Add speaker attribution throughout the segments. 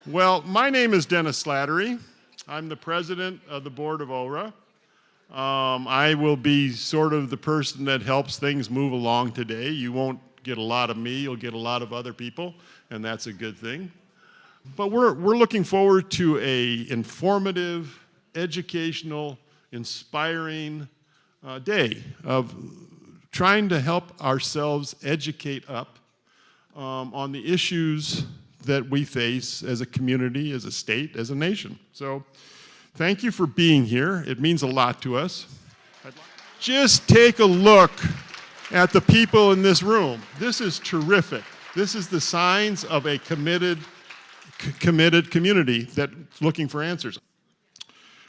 Speaker 1: Well, my name is Dennis Slattery. I'm the president of the board of OHRA. I will be sort of the person that helps things move along today. You won't get a lot of me, you'll get a lot of other people, and that's a good thing. But we're looking forward to a informative, educational, inspiring day of trying to help ourselves educate up on the issues that we face as a community, as a state, as a nation. So thank you for being here. It means a lot to us. Just take a look at the people in this room. This is terrific. This is the signs of a committed community that's looking for answers.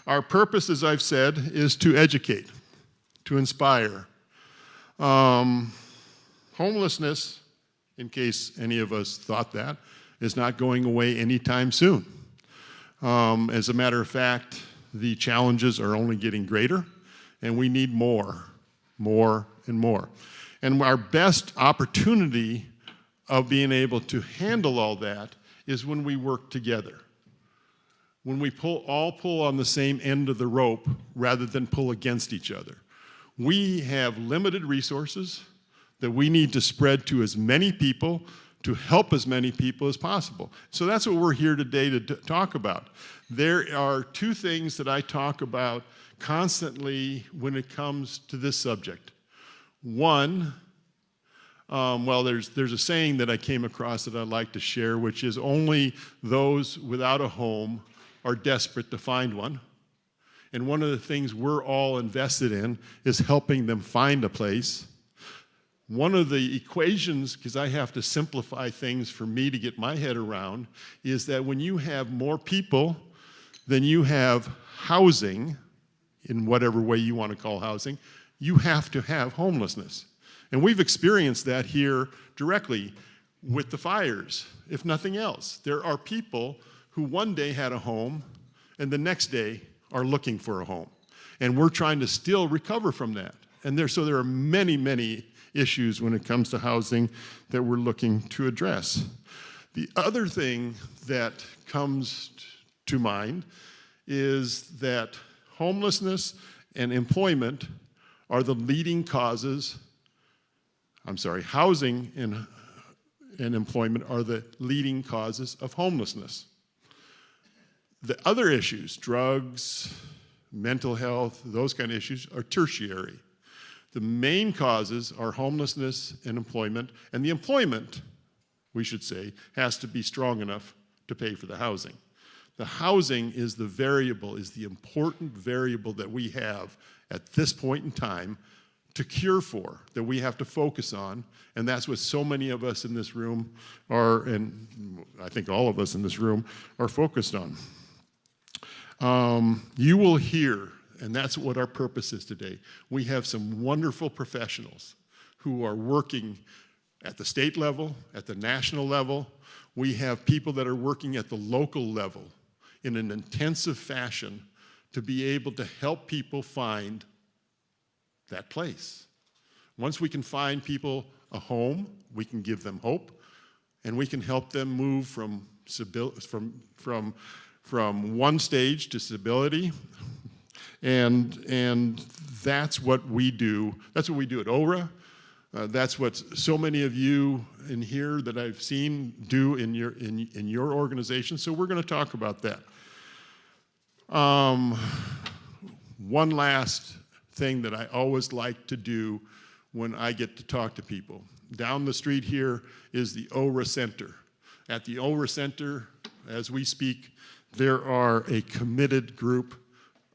Speaker 1: Our purpose, as I've said, is to educate, to inspire. Homelessness, in case any of us thought that, is not going away anytime soon. As a matter of fact, the challenges are only getting greater, and we need more, and more. And our best opportunity of being able to handle all that is when we work together. When we all pull on the same end of the rope rather than pull against each other. We have limited resources that we need to spread to as many people to help as many people as possible. So that's what we're here today to talk about. There are two things that I talk about constantly when it comes to this subject. One, well, there's a saying that I came across that I'd like to share, which is only those without a home are desperate to find one. And one of the things we're all invested in is helping them find a place. One of the equations, because I have to simplify things for me to get my head around, is that when you have more people than you have housing, in whatever way you want to call housing, you have to have homelessness. And we've experienced that here directly with the fires, if nothing else. There are people who one day had a home and the next day are looking for a home. And we're trying to still recover from that. And so there are many, many issues when it comes to housing that we're looking to address. The other thing that comes to mind is that homelessness and employment are the leading causes, housing and employment are the leading causes of homelessness. The other issues, drugs, mental health, those kind of issues are tertiary. The main causes are homelessness and employment, and the employment, we should say, has to be strong enough to pay for the housing. The housing is the variable, is the important variable that we have at this point in time to cure for, that we have to focus on, and that's what so many of us in this room are, and I think all of us in this room are focused on. You will hear, and that's what our purpose is today. We have some wonderful professionals who are working at the state level, at the national level. We have people that are working at the local level in an intensive fashion to be able to help people find that place. Once we can find people a home, we can give them hope, and we can help them move from one stage to stability. And that's what we do. That's what we do at OHRA. That's what so many of you in here that I've seen do in your organization. So we're going to talk about that. One last thing that I always like to do when I get to talk to people. Down the street here is the OHRA Center. At the OHRA Center, as we speak, there are a committed group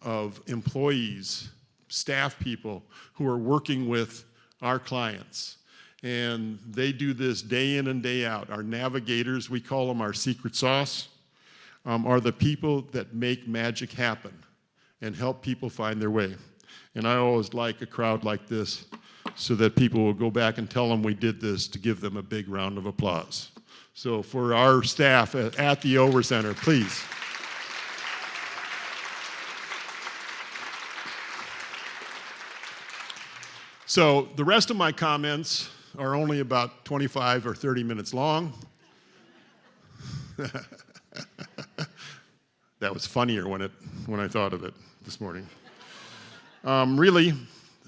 Speaker 1: of employees, staff people who are working with our clients. And they do this day in and day out. Our navigators, we call them our secret sauce, are the people that make magic happen and help people find their way. And I always like a crowd like this so that people will go back and tell them we did this to give them a big round of applause. So for our staff at the OHRA Center, please. So the rest of my comments are only about 25 or 30 minutes long. That was funnier when I thought of it this morning. Really,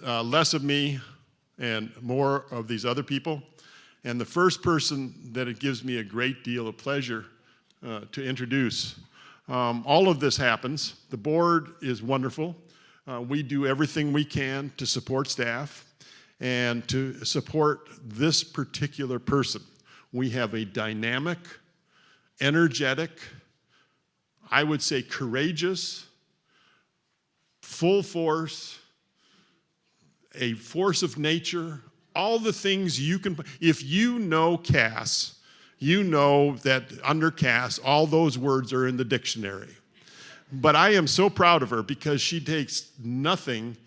Speaker 1: less of me and more of these other people. And the first person that it gives me a great deal of pleasure to introduce. All of this happens. The board is wonderful. We do everything we can to support staff and to support this particular person. We have a dynamic, energetic, I would say courageous, full force, a force of nature, all the things you can, if you know Cass, you know that under Cass, all those words are in the dictionary. But I am so proud of her because she takes nothing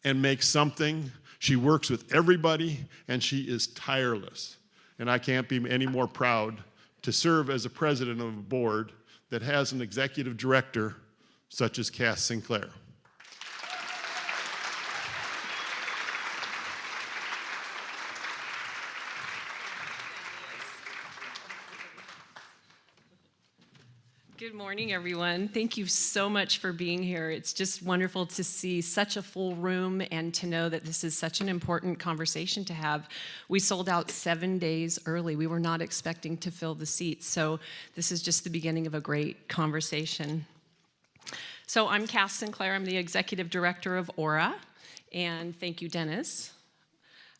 Speaker 1: and makes something. She works with everybody and she is tireless. And I can't be any more proud to serve as a president of a board that has an executive director such as Cass Sinclair.
Speaker 2: Good morning, everyone. Thank you so much for being here. It's just wonderful to see such a full room and to know that this is such an important conversation to have. We sold out 7 days early. We were not expecting to fill the seats, so this is just the beginning of a great conversation. So I'm Cass Sinclair. I'm the Executive Director of OHRA, and thank you, Dennis.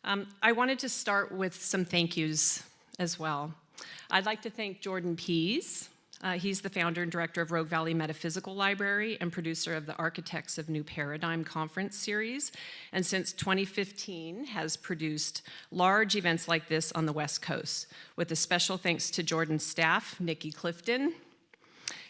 Speaker 2: I wanted to start with some thank yous as well. I'd like to thank Jordan Pease. He's the founder and director of Rogue Valley Metaphysical Library and producer of the Architects of New Paradigm conference series, and since 2015 has produced large events like this on the West Coast, with a special thanks to Jordan's staff, Nikki Clifton,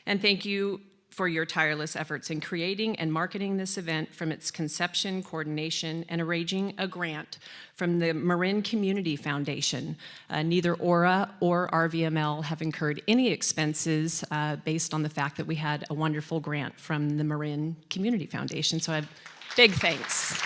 Speaker 2: and thank you for your tireless efforts in creating and marketing this event from its conception, coordination, and arranging a grant from the Marin Community Foundation. Neither OHRA or RVML have incurred any expenses based on the fact that we had a wonderful grant from the Marin Community Foundation, so I have big thanks.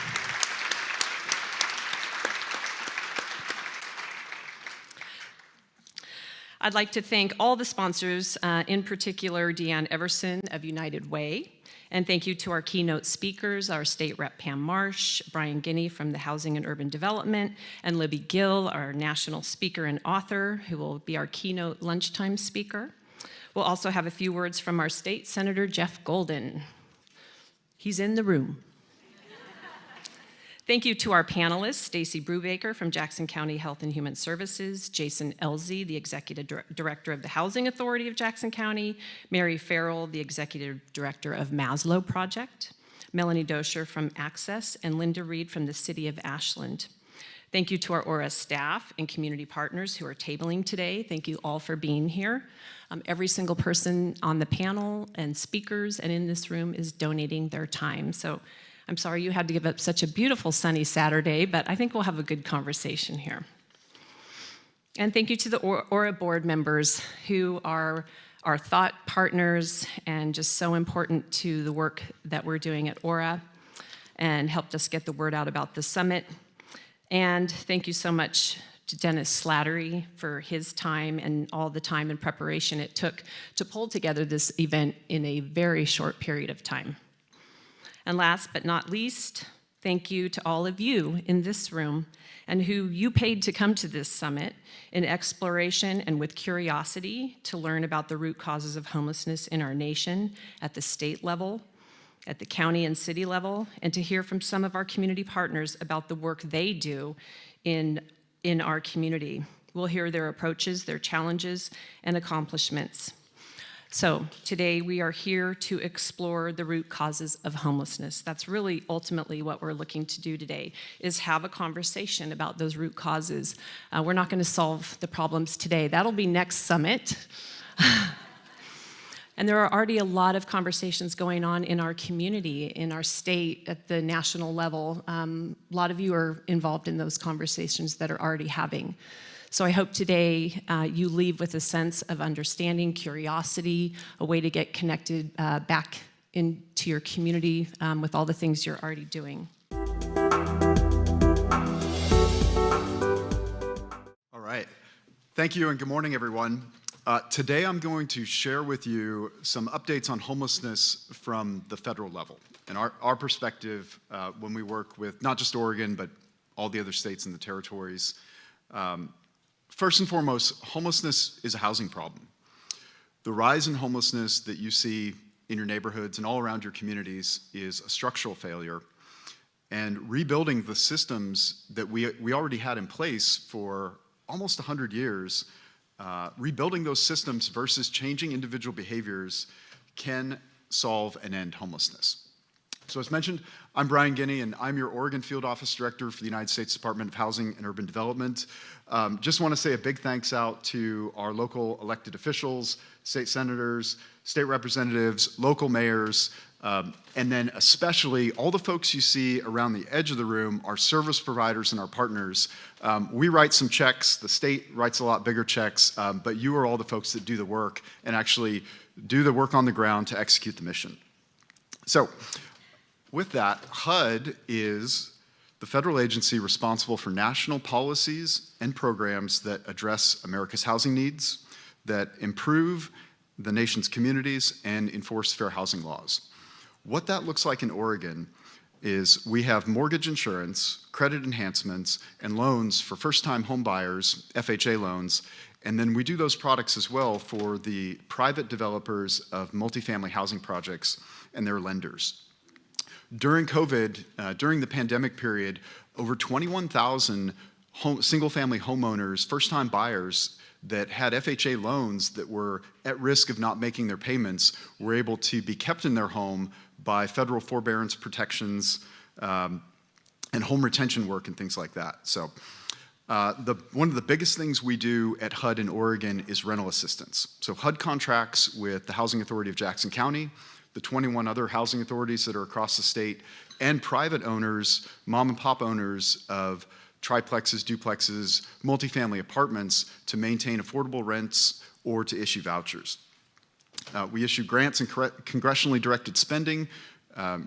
Speaker 2: I'd like to thank all the sponsors, in particular Deanne Everson of United Way, and thank you to our keynote speakers, our State Rep Pam Marsh, Bryan Guiney from the Housing and Urban Development, and Libby Gill, our national speaker and author, who will be our keynote lunchtime speaker. We'll also have a few words from our State Senator Jeff Golden. He's in the room. Thank you to our panelists, Stacy Brubaker from Jackson County Health and Human Services, Jason Elzy, the Executive Director of the Housing Authority of Jackson County, Mary Farrell, the Executive Director of Maslow Project, Melanie Dosher from Access, and Linda Reed from the City of Ashland. Thank you to our OHRA staff and community partners who are tabling today. Thank you all for being here. Every single person on the panel and speakers and in this room is donating their time. So I'm sorry you had to give up such a beautiful sunny Saturday, but I think we'll have a good conversation here. And thank you to the OHRA board members who are our thought partners and just so important to the work that we're doing at OHRA and helped us get the word out about the summit. And thank you so much to Dennis Slattery for his time and all the time and preparation it took to pull together this event in a very short period of time. And last but not least, thank you to all of you in this room and who you paid to come to this summit in exploration and with curiosity to learn about the root causes of homelessness in our nation at the state level, at the county and city level, and to hear from some of our community partners about the work they do in our community. We'll hear their approaches, their challenges, and accomplishments. So today we are here to explore the root causes of homelessness. That's really ultimately what we're looking to do today, is have a conversation about those root causes. We're not going to solve the problems today. That'll be next summit. And there are already a lot of conversations going on in our community, in our state, at the national level. A lot of you are involved in those conversations that are already having. So I hope today you leave with a sense of understanding, curiosity, a way to get connected back into your community with all the things you're already doing.
Speaker 3: All right. Thank you and good morning, everyone. Today I'm going to share with you some updates on homelessness from the federal level and our perspective when we work with not just Oregon, but all the other states and the territories. First and foremost, homelessness is a housing problem. The rise in homelessness that you see in your neighborhoods and all around your communities is a structural failure. And rebuilding the systems that we already had in place for almost 100 years, rebuilding those systems versus changing individual behaviors can solve and end homelessness. So as mentioned, I'm Bryan Guiney, and I'm your Oregon Field Office Director for the United States Department of Housing and Urban Development. Just want to say a big thanks out to our local elected officials, state senators, state representatives, local mayors, and then especially all the folks you see around the edge of the room, our service providers and our partners. We write some checks, the state writes a lot bigger checks, but you are all the folks that do the work and actually do the work on the ground to execute the mission. So with that, HUD is the federal agency responsible for national policies and programs that address America's housing needs, that improve the nation's communities, and enforce fair housing laws. What that looks like in Oregon is we have mortgage insurance, credit enhancements, and loans for first-time home buyers, FHA loans, and then we do those products as well for the private developers of multifamily housing projects and their lenders. During COVID, during the pandemic period, over 21,000 single-family homeowners, first-time buyers that had FHA loans that were at risk of not making their payments were able to be kept in their home by federal forbearance protections and home retention work and things like that. So one of the biggest things we do at HUD in Oregon is rental assistance. So HUD contracts with the Housing Authority of Jackson County, the 21 other housing authorities that are across the state, and private owners, mom and pop owners of triplexes, duplexes, multifamily apartments to maintain affordable rents or to issue vouchers. We issue grants and congressionally directed spending.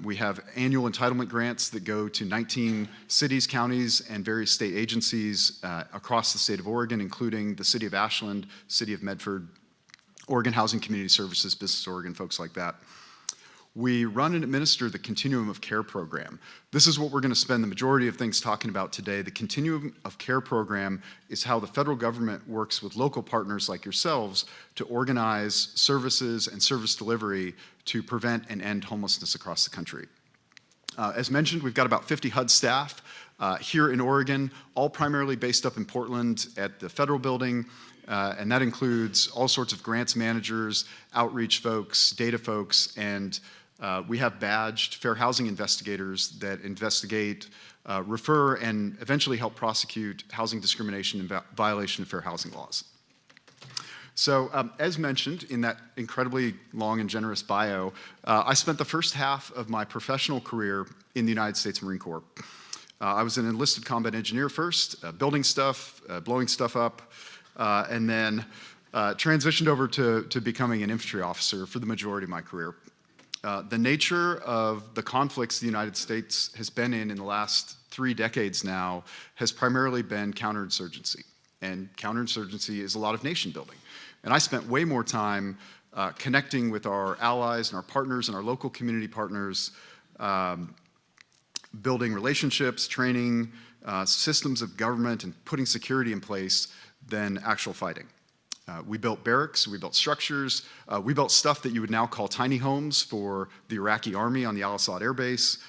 Speaker 3: We have annual entitlement grants that go to 19 cities, counties, and various state agencies across the state of Oregon, including the city of Ashland, city of Medford, Oregon Housing Community Services, Business Oregon, folks like that. We run and administer the Continuum of Care program. This is what we're going to spend the majority of things talking about today. The Continuum of Care program is how the federal government works with local partners like yourselves to organize services and service delivery to prevent and end homelessness across the country. As mentioned, we've got about 50 HUD staff here in Oregon, all primarily based up in Portland at the federal building. And that includes all sorts of grants managers, outreach folks, data folks, and we have badged fair housing investigators that investigate, refer, and eventually help prosecute housing discrimination and violation of fair housing laws. So as mentioned in that incredibly long and generous bio, I spent the first half of my professional career in the United States Marine Corps. I was an enlisted combat engineer first, building stuff, blowing stuff up, and then transitioned over to becoming an infantry officer for the majority of my career. The nature of the conflicts the United States has been in the last 3 decades now has primarily been counterinsurgency. And counterinsurgency is a lot of nation building. And I spent way more time connecting with our allies and our partners and our local community partners, building relationships, training, systems of government, and putting security in place than actual fighting. We built barracks, we built structures, we built stuff that you would now call tiny homes for the Iraqi army on the Al Asad Air Base.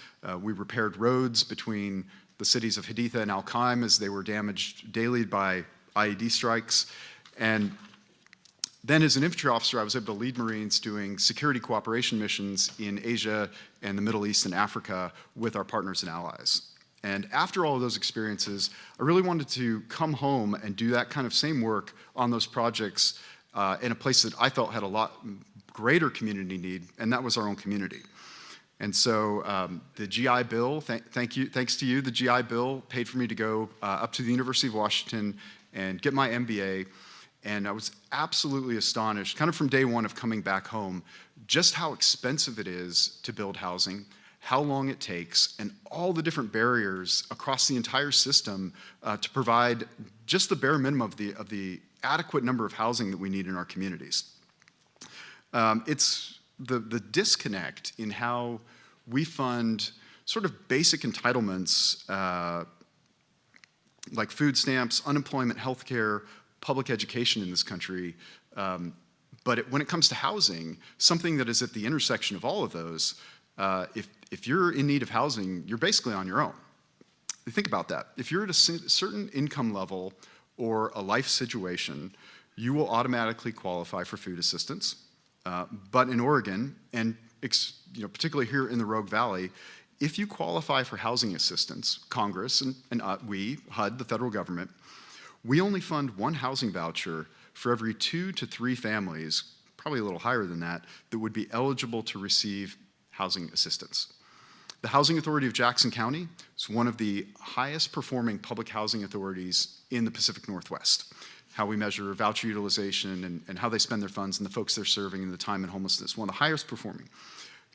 Speaker 3: We repaired roads between the cities of Haditha and Al-Qaim as they were damaged daily by IED strikes. And then as an infantry officer, I was able to lead Marines doing security cooperation missions in Asia and the Middle East and Africa with our partners and allies. And after all of those experiences, I really wanted to come home and do that kind of same work on those projects in a place that I felt had a lot greater community need, and that was our own community. And so the GI Bill, thanks to you, the GI Bill paid for me to go up to the University of Washington and get my MBA. And I was absolutely astonished, kind of from day one of coming back home, just how expensive it is to build housing, how long it takes, and all the different barriers across the entire system to provide just the bare minimum of the adequate number of housing that we need in our communities. It's the disconnect in how we fund sort of basic entitlements like food stamps, unemployment, healthcare, public education in this country. But when it comes to housing, something that is at the intersection of all of those, if you're in need of housing, you're basically on your own. Think about that. If you're at a certain income level or a life situation, you will automatically qualify for food assistance. But in Oregon, and particularly here in the Rogue Valley, if you qualify for housing assistance, Congress and we, HUD, the federal government, we only fund one housing voucher for every 2 to 3 families, probably a little higher than that would be eligible to receive housing assistance. The Housing Authority of Jackson County is one of the highest performing public housing authorities in the Pacific Northwest. How we measure voucher utilization and how they spend their funds and the folks they're serving and the time in homelessness, one of the highest performing.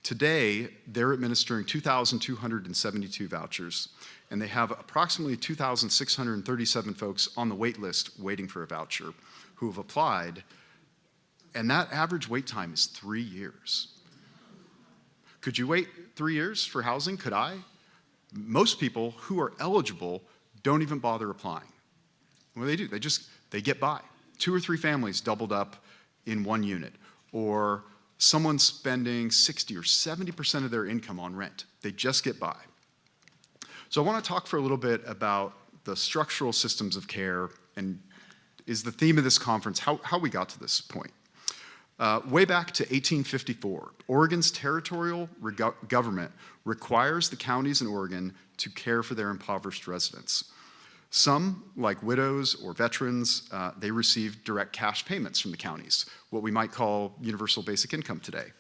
Speaker 3: Today, they're administering 2,272 vouchers, and they have approximately 2,637 folks on the wait list waiting for a voucher who have applied, and that average wait time is 3 years. Could you wait 3 years for housing? Could I? Most people who are eligible don't even bother applying. What do? They get by. 2 or 3 families doubled up in one unit, or someone spending 60 or 70% of their income on rent. They just get by. So I want to talk for a little bit about the structural systems of care, and is the theme of this conference how we got to this point. Way back to 1854, Oregon's territorial government requires the counties in Oregon to care for their impoverished residents. Some, like widows or veterans, they receive direct cash payments from the counties, what we might call universal basic income today.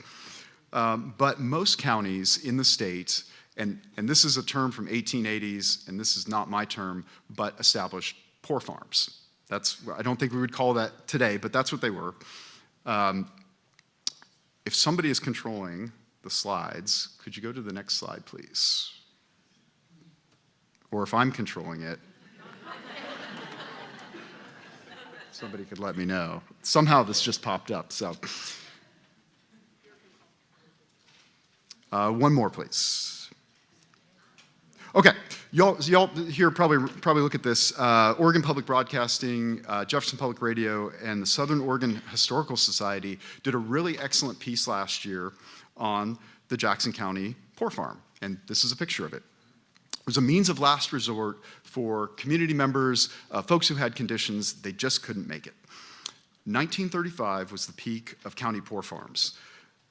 Speaker 3: But most counties in the state, and this is a term from 1880s, and this is not my term, but established poor farms. I don't think we would call that today, but that's what they were. If somebody is controlling the slides, could you go to the next slide, please? Or if I'm controlling it, somebody could let me know. Somehow this just popped up, so. One more, please. Okay, y'all here probably look at this. Oregon Public Broadcasting, Jefferson Public Radio, and the Southern Oregon Historical Society did a really excellent piece last year on the Jackson County Poor Farm, and this is a picture of it. It was a means of last resort for community members, folks who had conditions, they just couldn't make it. 1935 was the peak of county poor farms.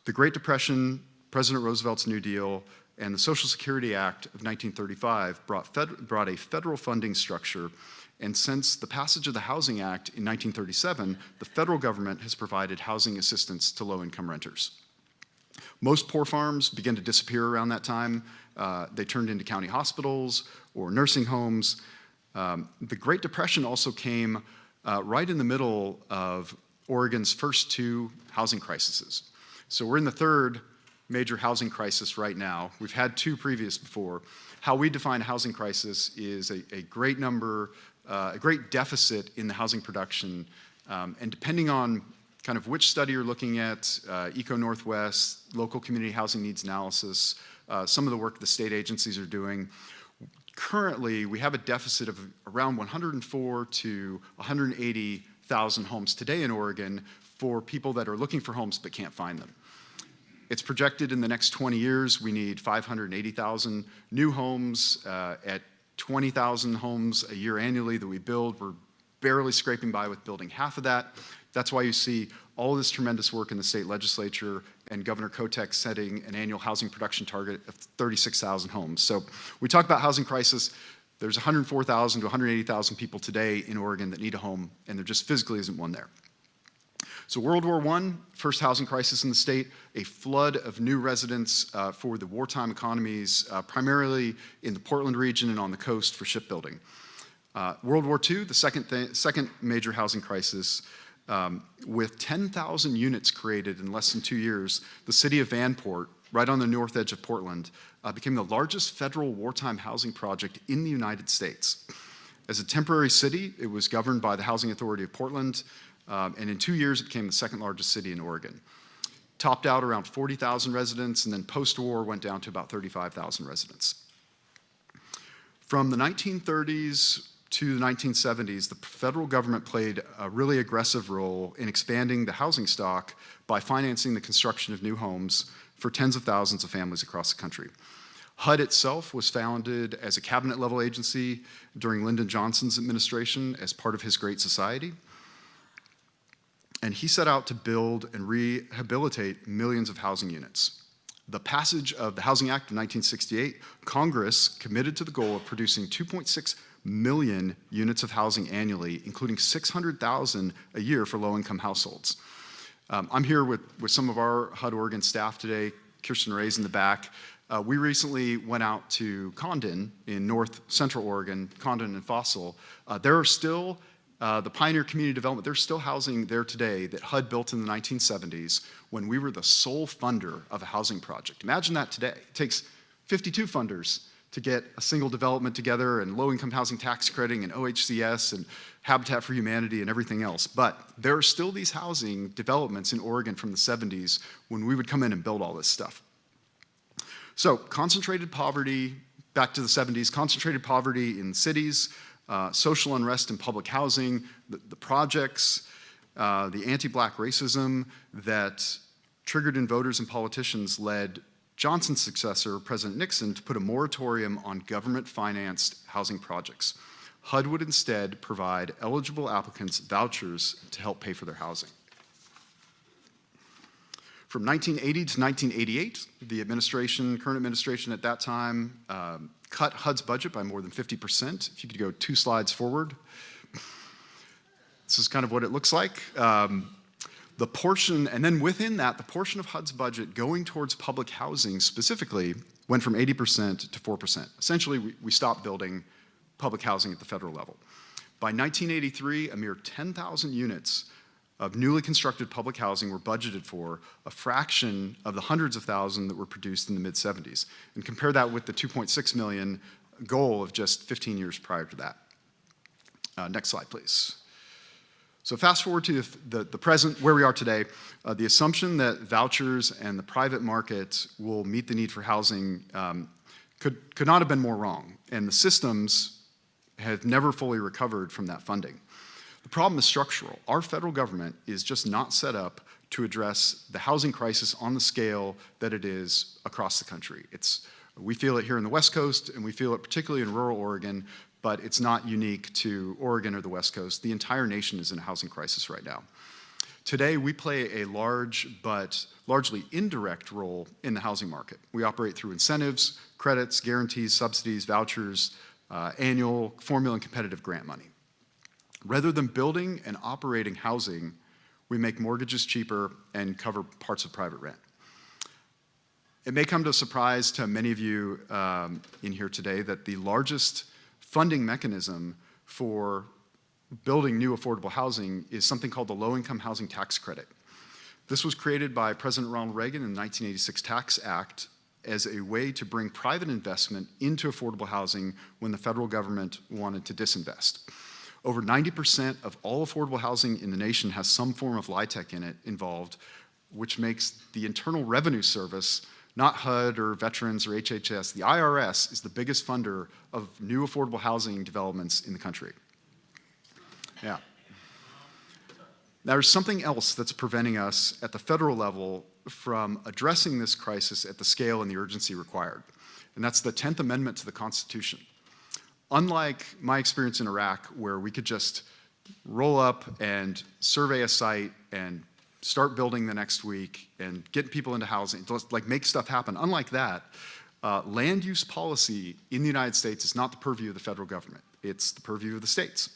Speaker 3: The Great Depression, President Roosevelt's New Deal, and the Social Security Act of 1935 brought a federal funding structure, and since the passage of the Housing Act in 1937, the federal government has provided housing assistance to low-income renters. Most poor farms began to disappear around that time. They turned into county hospitals or nursing homes. The Great Depression also came right in the middle of Oregon's first 2 housing crises. So we're in the 3rd major housing crisis right now. We've had 2 previous before. How we define a housing crisis is a great deficit in the housing production, and depending on kind of which study you're looking at, Eco Northwest, local community housing needs analysis, some of the work the state agencies are doing. Currently, we have a deficit of around 104 to 180,000 homes today in Oregon for people that are looking for homes but can't find them. It's projected in the next 20 years, we need 580,000 new homes at 20,000 homes a year annually that we build. We're barely scraping by with building half of that. That's why you see all this tremendous work in the state legislature and Governor Kotek setting an annual housing production target of 36,000 homes. So we talk about housing crisis. There's 104,000 to 180,000 people today in Oregon that need a home, and there just physically isn't one there. So World War I, first housing crisis in the state, a flood of new residents for the wartime economies, primarily in the Portland region and on the coast for shipbuilding. World War II, the second major housing crisis, with 10,000 units created in less than 2 years, the city of Vanport right on the north edge of Portland, became the largest federal wartime housing project in the United States. As a temporary city, it was governed by the Housing Authority of Portland, and in 2 years, it became the second largest city in Oregon. Topped out around 40,000 residents, and then post-war went down to about 35,000 residents. From the 1930s to the 1970s, the federal government played a really aggressive role in expanding the housing stock by financing the construction of new homes for tens of thousands of families across the country. HUD itself was founded as a cabinet-level agency during Lyndon Johnson's administration as part of his Great Society. And he set out to build and rehabilitate millions of housing units. The passage of the Housing Act of 1968, Congress committed to the goal of producing 2.6 million units of housing annually, including 600,000 a year for low-income households. I'm here with some of our HUD Oregon staff today. Kirsten Ray's in the back. We recently went out to Condon in north central Oregon, Condon and Fossil. There are still, the Pioneer Community Development, there's still housing there today that HUD built in the 1970s when we were the sole funder of a housing project. Imagine that today. It takes 52 funders to get a single development together, and low-income housing tax credit and OHCS and Habitat for Humanity and everything else. But there are still these housing developments in Oregon from the 70s when we would come in and build all this stuff. So concentrated poverty, back to the 70s, concentrated poverty in cities, social unrest in public housing, the projects, the anti-Black racism that triggered in voters and politicians led Johnson's successor, President Nixon, to put a moratorium on government-financed housing projects. HUD would instead provide eligible applicants vouchers to help pay for their housing. From 1980 to 1988, the current administration at that time, cut HUD's budget by more than 50%. If you could go 2 slides forward. This is kind of what it looks like. The portion, and then within that, the portion of HUD's budget going towards public housing specifically went from 80% to 4%. Essentially, we stopped building public housing at the federal level. By 1983, a mere 10,000 units of newly constructed public housing were budgeted for, a fraction of the hundreds of thousands that were produced in the mid-70s. And compare that with the 2.6 million goal of just 15 years prior to that. Next slide, please. So fast forward to the present, where we are today, the assumption that vouchers and the private market will meet the need for housing could not have been more wrong, and the systems have never fully recovered from that funding. The problem is structural. Our federal government is just not set up to address the housing crisis on the scale that it is across the country. We feel it here in the West Coast, and we feel it particularly in rural Oregon, but it's not unique to Oregon or the West Coast. The entire nation is in a housing crisis right now. Today, we play a large but largely indirect role in the housing market. We operate through incentives, credits, guarantees, subsidies, vouchers, annual formula and competitive grant money. Rather than building and operating housing, we make mortgages cheaper and cover parts of private rent. It may come to a surprise to many of you in here today that the largest funding mechanism for building new affordable housing is something called the Low-Income Housing Tax Credit. This was created by President Ronald Reagan in the 1986 Tax Act as a way to bring private investment into affordable housing when the federal government wanted to disinvest. Over 90% of all affordable housing in the nation has some form of LIHTC in it involved, which makes the Internal Revenue Service, not HUD or Veterans or HHS, the IRS is the biggest funder of new affordable housing developments in the country. Yeah. There's something else that's preventing us at the federal level from addressing this crisis at the scale and the urgency required, and that's the 10th Amendment to the Constitution. Unlike my experience in Iraq, where we could just roll up and survey a site and start building the next week and get people into housing, like make stuff happen. Unlike that, land use policy in the United States is not the purview of the federal government. It's the purview of the states.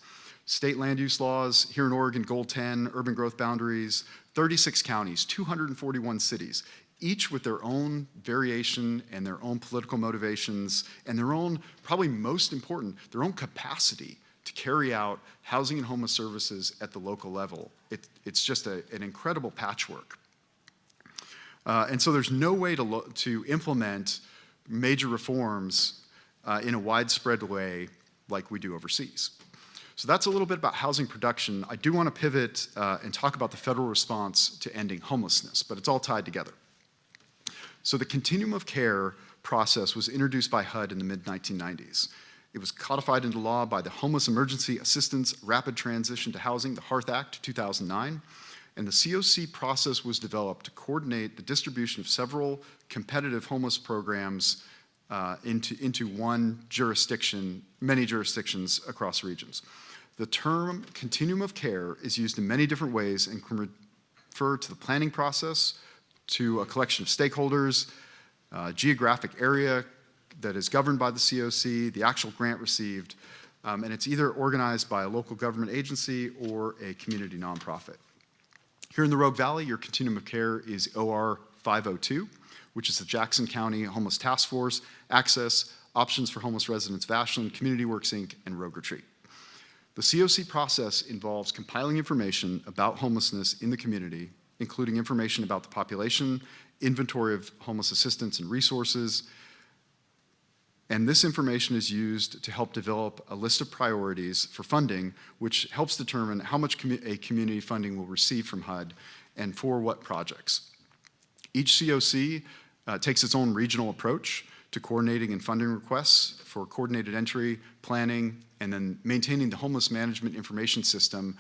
Speaker 3: State land use laws, here in Oregon, Goal 10, urban growth boundaries, 36 counties, 241 cities, each with their own variation and their own political motivations and their own, probably most important, their own capacity to carry out housing and homeless services at the local level. It's just an incredible patchwork. And so there's no way to implement major reforms in a widespread way like we do overseas. So that's a little bit about housing production. I do want to pivot and talk about the federal response to ending homelessness, but it's all tied together. So the continuum of care process was introduced by HUD in the mid-1990s. It was codified into law by the Homeless Emergency Assistance Rapid Transition to Housing, the HARTH Act, 2009. And the COC process was developed to coordinate the distribution of several competitive homeless programs into one jurisdiction, many jurisdictions across regions. The term continuum of care is used in many different ways and can refer to the planning process, to a collection of stakeholders, geographic area that is governed by the COC, the actual grant received, and it's either organized by a local government agency or a community nonprofit. Here in the Rogue Valley, your continuum of care is OR 502, which is the Jackson County Homeless Task Force, Access, Options for Homeless Residents of Ashland, Community Works Inc., and Rogue Retreat. The COC process involves compiling information about homelessness in the community, including information about the population, inventory of homeless assistance and resources, and this information is used to help develop a list of priorities for funding, which helps determine how much a community funding will receive from HUD and for what projects. Each COC takes its own regional approach to coordinating and funding requests for coordinated entry, planning, and then maintaining the homeless management information system,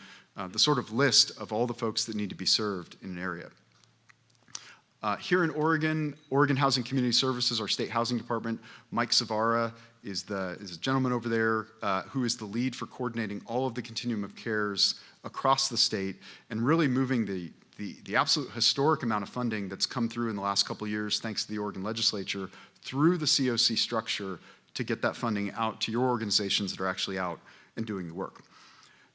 Speaker 3: the sort of list of all the folks that need to be served in an area. Here in Oregon Housing Community Services, our state housing department, Mike Savara is a gentleman over there who is the lead for coordinating all of the continuum of cares across the state and really moving the absolute historic amount of funding that's come through in the last couple of years, thanks to the Oregon legislature, through the COC structure to get that funding out to your organizations that are actually out and doing the work.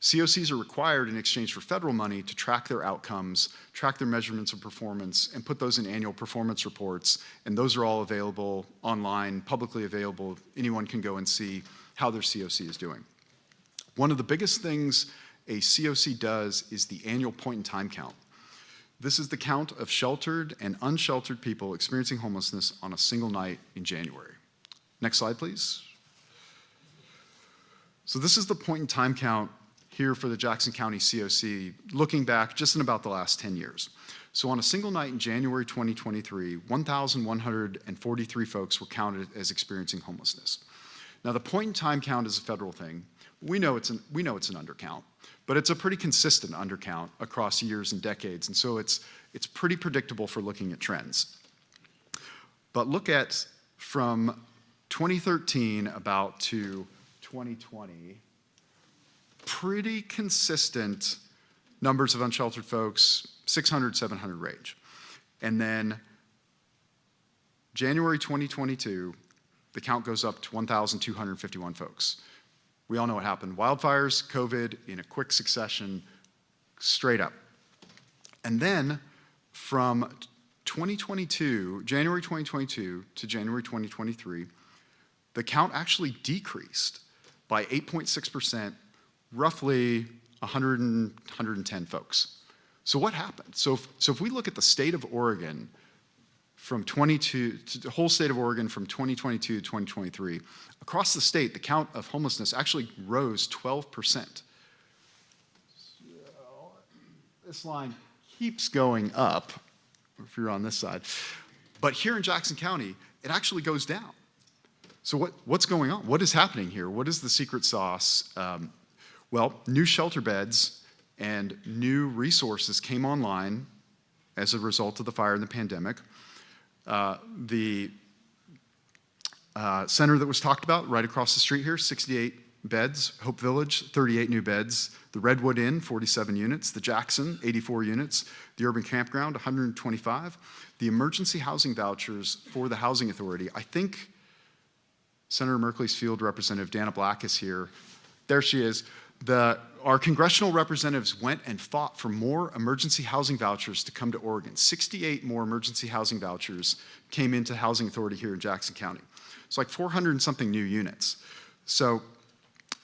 Speaker 3: COCs are required in exchange for federal money to track their outcomes, track their measurements of performance, and put those in annual performance reports. And those are all available online, publicly available. Anyone can go and see how their COC is doing. One of the biggest things a COC does is the annual point-in-time count. This is the count of sheltered and unsheltered people experiencing homelessness on a single night in January. Next slide, please. So this is the point-in-time count here for the Jackson County COC, looking back just in about the last 10 years. So on a single night in January 2023, 1,143 folks were counted as experiencing homelessness. Now the point-in-time count is a federal thing. We know it's an undercount, but it's a pretty consistent undercount across years and decades, and so it's pretty predictable for looking at trends. But look at from 2013 about to 2020, pretty consistent numbers of unsheltered folks, 600, 700 range. And then January 2022, the count goes up to 1,251 folks. We all know what happened. Wildfires, COVID, in a quick succession, straight up. And then from 2022, January 2022 to January 2023, the count actually decreased by 8.6%, roughly 110 folks. So what happened? So if we look at the state of Oregon from the whole state of Oregon from 2022 to 2023, across the state, the count of homelessness actually rose 12%. So this line keeps going up, if you're on this side. But here in Jackson County, it actually goes down. So what's going on? What is happening here? What is the secret sauce? Well, new shelter beds and new resources came online as a result of the fire and the pandemic. The center that was talked about right across the street here, 68 beds. Hope Village, 38 new beds. The Redwood Inn, 47 units. The Jackson, 84 units. The Urban Campground, 125. The emergency housing vouchers for the Housing Authority. I think Senator Merkley's field representative, Dana Black, is here. There she is. Our congressional representatives went and fought for more emergency housing vouchers to come to Oregon. 68 more emergency housing vouchers came into Housing Authority here in Jackson County. It's like 400 and something new units. So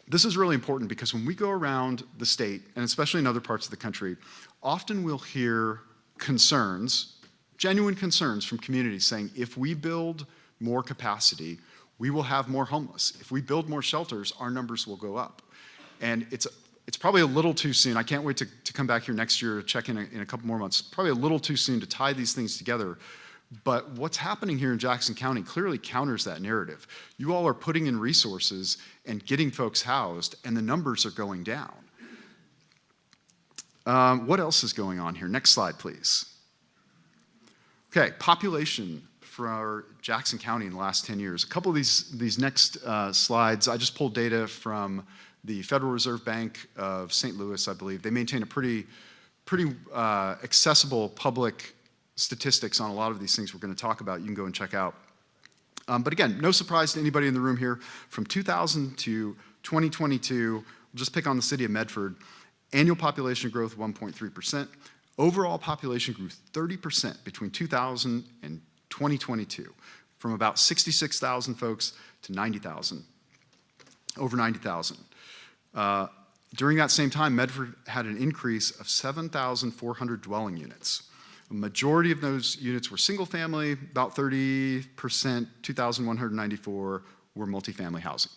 Speaker 3: this is really important because when we go around the state, and especially in other parts of the country, often we'll hear concerns, genuine concerns from communities saying, if we build more capacity, we will have more homeless. If we build more shelters, our numbers will go up. And it's probably a little too soon. I can't wait to come back here next year to check in a couple more months. Probably a little too soon to tie these things together. But what's happening here in Jackson County clearly counters that narrative. You all are putting in resources and getting folks housed, and the numbers are going down. What else is going on here? Next slide, please. Okay, population for Jackson County in the last 10 years. A couple of these next slides, I just pulled data from the Federal Reserve Bank of St. Louis, I believe. They maintain a pretty accessible public statistics on a lot of these things we're going to talk about. You can go and check out. But again, no surprise to anybody in the room here. From 2000 to 2022, we'll just pick on the city of Medford, annual population growth 1.3%. Overall population grew 30% between 2000 and 2022, from about 66,000 folks to 90,000, over 90,000. During that same time, Medford had an increase of 7,400 dwelling units. A majority of those units were single family, about 30%, 2,194 were multifamily housing.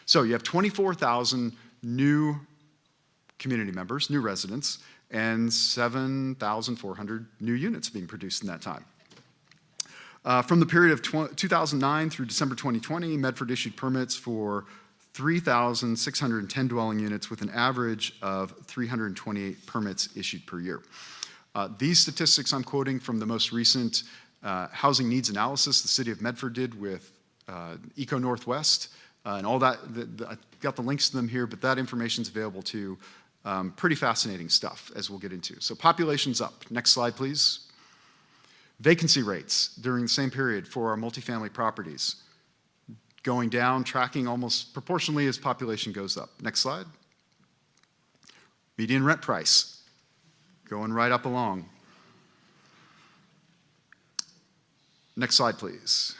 Speaker 3: So you have 24,000 new community members, new residents, and 7,400 new units being produced in that time. From the period of 2009 through December 2020, Medford issued permits for 3,610 dwelling units with an average of 328 permits issued per year. These statistics I'm quoting from the most recent housing needs analysis the city of Medford did with Eco Northwest and all that. I've got the links to them here, but that information is available too. Pretty fascinating stuff, as we'll get into. So population's up. Next slide, please. Vacancy rates during the same period for our multifamily properties going down, tracking almost proportionally as population goes up. Next slide. Median rent price going right up along. Next slide, please.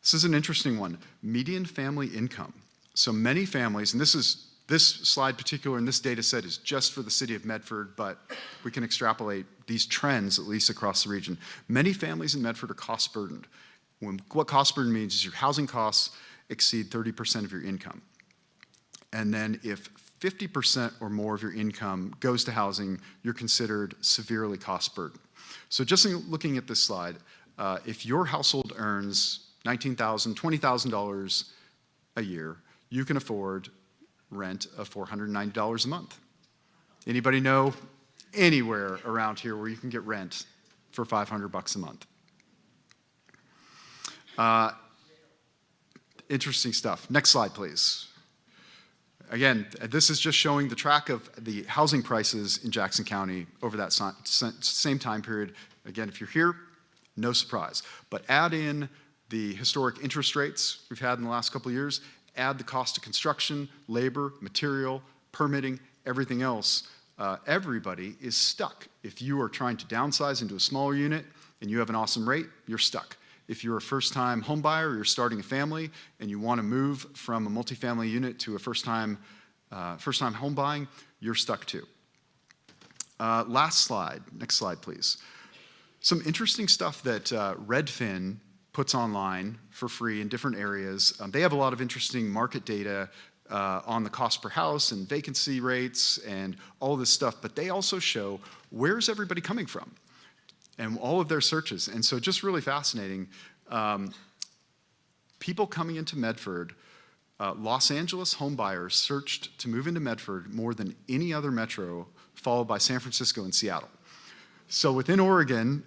Speaker 3: This is an interesting one. Median family income. So many families, and this slide particular in this data set is just for the city of Medford, but we can extrapolate these trends at least across the region. Many families in Medford are cost burdened. What cost burden means is your housing costs exceed 30% of your income. And then if 50% or more of your income goes to housing, you're considered severely cost burdened. So just looking at this slide, if your household earns $19,000, $20,000 a year, you can afford rent of $490 a month. Anybody know anywhere around here where you can get rent for $500 a month? Interesting stuff. Next slide, please. Again, this is just showing the track of the housing prices in Jackson County over that same time period. Again, if you're here, no surprise. But add in the historic interest rates we've had in the last couple of years, add the cost of construction, labor, material, permitting, everything else, everybody is stuck. If you are trying to downsize into a smaller unit and you have an awesome rate, you're stuck. If you're a first-time home buyer or you're starting a family and you want to move from a multifamily unit to a first-time home buying, you're stuck too. Last slide. Next slide, please. Some interesting stuff that Redfin puts online for free in different areas. They have a lot of interesting market data on the cost per house and vacancy rates and all this stuff, but they also show where's everybody coming from and all of their searches. And so just really fascinating. People coming into Medford, Los Angeles home buyers searched to move into Medford more than any other metro, followed by San Francisco and Seattle. So within Oregon,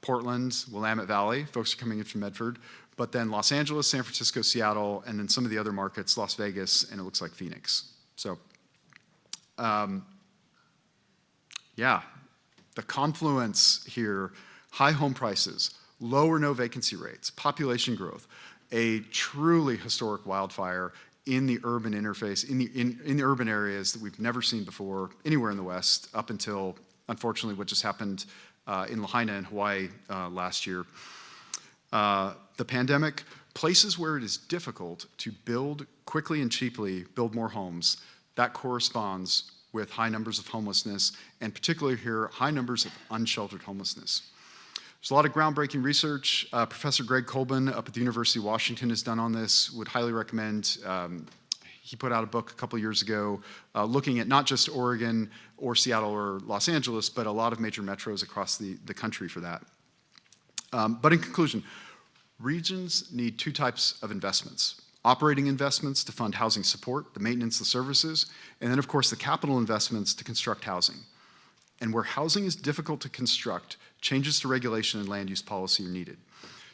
Speaker 3: Portland, Willamette Valley, folks are coming in from Medford, but then Los Angeles, San Francisco, Seattle, and then some of the other markets, Las Vegas, and it looks like Phoenix. So, yeah, the confluence here, high home prices, low or no vacancy rates, population growth, a truly historic wildfire in the urban interface, in the urban areas that we've never seen before anywhere in the West, up until, unfortunately, what just happened in Lahaina in Hawaii last year. The pandemic, places where it is difficult to build quickly and cheaply, build more homes, that corresponds with high numbers of homelessness, and particularly here, high numbers of unsheltered homelessness. There's a lot of groundbreaking research. Professor Greg Colbin up at the University of Washington has done on this. Would highly recommend. He put out a book a couple years ago looking at not just Oregon or Seattle or Los Angeles, but a lot of major metros across the country for that. But in conclusion, regions need two types of investments. Operating investments to fund housing support, the maintenance of services, and then of course the capital investments to construct housing. And where housing is difficult to construct, changes to regulation and land use policy are needed.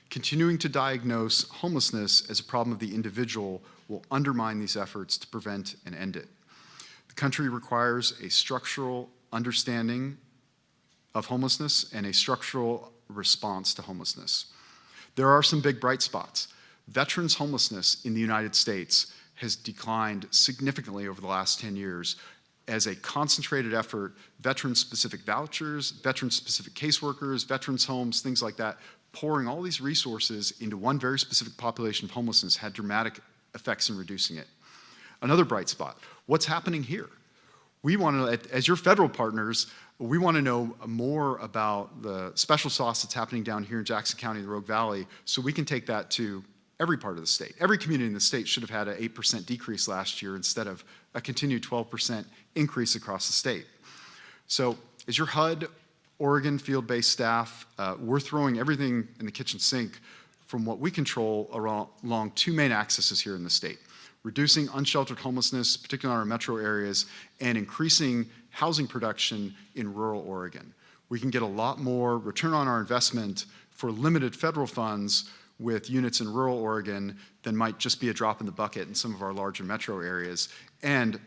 Speaker 3: Continuing to diagnose homelessness as a problem of the individual will undermine these efforts to prevent and end it. The country requires a structural understanding of homelessness and a structural response to homelessness. There are some big bright spots. Veterans homelessness in the United States has declined significantly over the last 10 years as a concentrated effort. Veteran-specific vouchers, veteran-specific caseworkers, veterans homes, things like that, pouring all these resources into one very specific population of homelessness had dramatic effects in reducing it. Another bright spot, what's happening here? We want to, as your federal partners, we want to know more about the special sauce that's happening down here in Jackson County, the Rogue Valley, so we can take that to every part of the state. Every community in the state should have had an 8% decrease last year instead of a continued 12% increase across the state. So as your HUD, Oregon field-based staff, we're throwing everything in the kitchen sink from what we control along two main axes here in the state: reducing unsheltered homelessness, particularly in our metro areas, and increasing housing production in rural Oregon. We can get a lot more return on our investment for limited federal funds with units in rural Oregon than might just be a drop in the bucket in some of our larger metro areas. And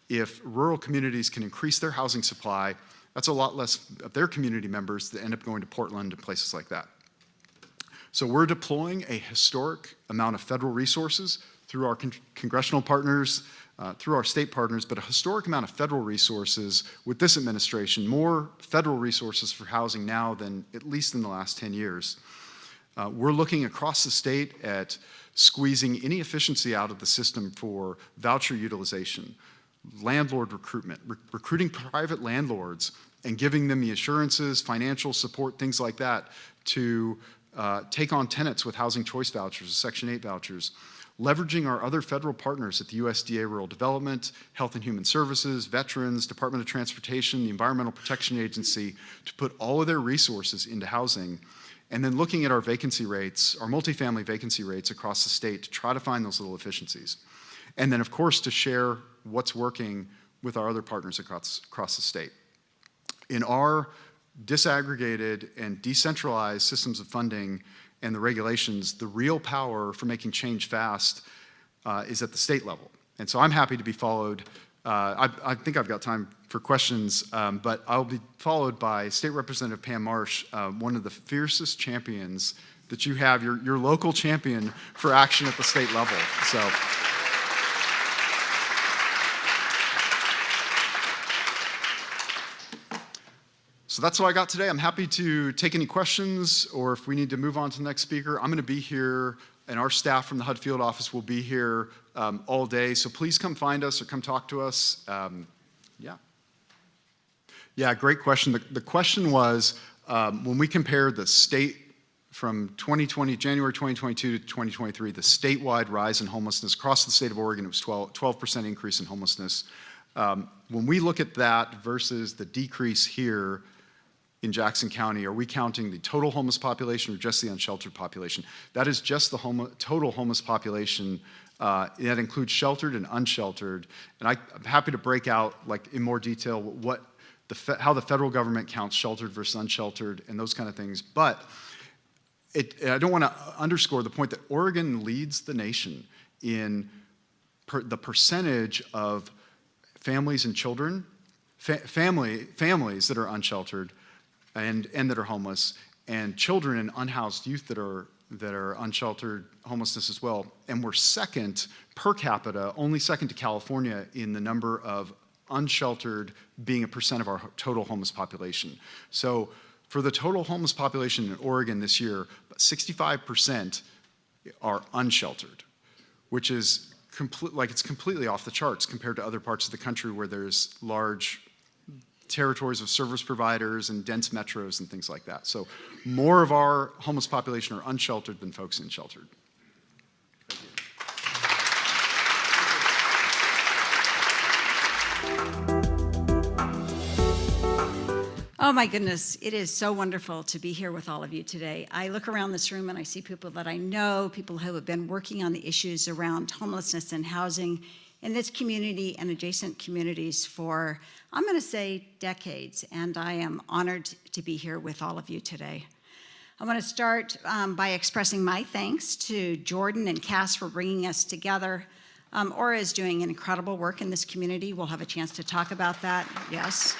Speaker 3: if rural communities can increase their housing supply, that's a lot less of their community members that end up going to Portland and places like that. So we're deploying a historic amount of federal resources through our congressional partners, through our state partners, but a historic amount of federal resources with this administration, more federal resources for housing now than at least in the last 10 years. We're looking across the state at squeezing any efficiency out of the system for voucher utilization, landlord recruitment, recruiting private landlords and giving them the assurances, financial support, things like that to take on tenants with housing choice vouchers, Section 8 vouchers, leveraging our other federal partners at the USDA Rural Development, Health and Human Services, Veterans, Department of Transportation, the Environmental Protection Agency, to put all of their resources into housing. And then looking at our vacancy rates, our multifamily vacancy rates across the state to try to find those little efficiencies. And then, of course, to share what's working with our other partners across the state. In our disaggregated and decentralized systems of funding and the regulations, the real power for making change fast is at the state level. And so I'm happy to be followed. I think I've got time for questions, but I'll be followed by State Representative Pam Marsh, one of the fiercest champions that you have, your local champion for action at the state level. So that's what I got today. I'm happy to take any questions, or if we need to move on to the next speaker. I'm going to be here, and our staff from the HUD field office will be here all day. So please come find us or come talk to us. Yeah, great question. The question was, when we compared the state from January 2022 to 2023, the statewide rise in homelessness across the state of Oregon, it was 12% increase in homelessness. When we look at that versus the decrease here in Jackson County, are we counting the total homeless population or just the unsheltered population? That is just the total homeless population. That includes sheltered and unsheltered. And I'm happy to break out, like in more detail, how the federal government counts sheltered versus unsheltered and those kind of things. But I don't want to underscore the point that Oregon leads the nation in the percentage of families and children, families that are unsheltered and that are homeless, and children and unhoused youth that are unsheltered homelessness as well. And we're second per capita, only second to California in the number of unsheltered being a percent of our total homeless population. So for the total homeless population in Oregon this year, 65% are unsheltered, which is it's completely off the charts compared to other parts of the country where there's large territories of service providers and dense metros and things like that. So more of our homeless population are unsheltered than folks in sheltered.
Speaker 4: Oh my goodness, it is so wonderful to be here with all of you today. I look around this room and I see people that I know, people who have been working on the issues around homelessness and housing in this community and adjacent communities for, I'm going to say, decades, and I am honored to be here with all of you today. I want to start by expressing my thanks to Jordan and Cass for bringing us together. OHRA is doing incredible work in this community. We'll have a chance to talk about that, yes.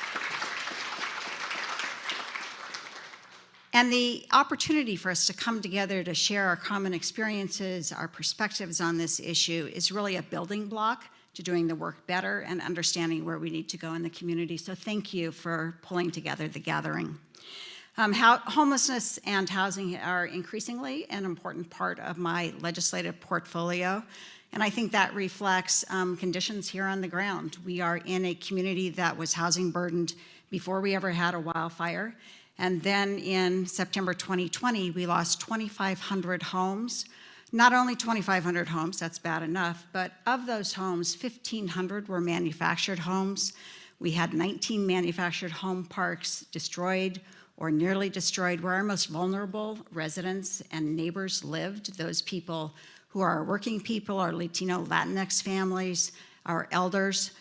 Speaker 4: And the opportunity for us to come together to share our common experiences, our perspectives on this issue is really a building block to doing the work better and understanding where we need to go in the community. So thank you for pulling together the gathering. Homelessness and housing are increasingly an important part of my legislative portfolio, and I think that reflects conditions here on the ground. We are in a community that was housing burdened before we ever had a wildfire. And then in September 2020, we lost 2,500 homes. Not only 2,500 homes, that's bad enough, but of those homes, 1,500 were manufactured homes. We had 19 manufactured home parks destroyed or nearly destroyed, where our most vulnerable residents and neighbors lived, those people who are working people, our Latino, Latinx families, our elders.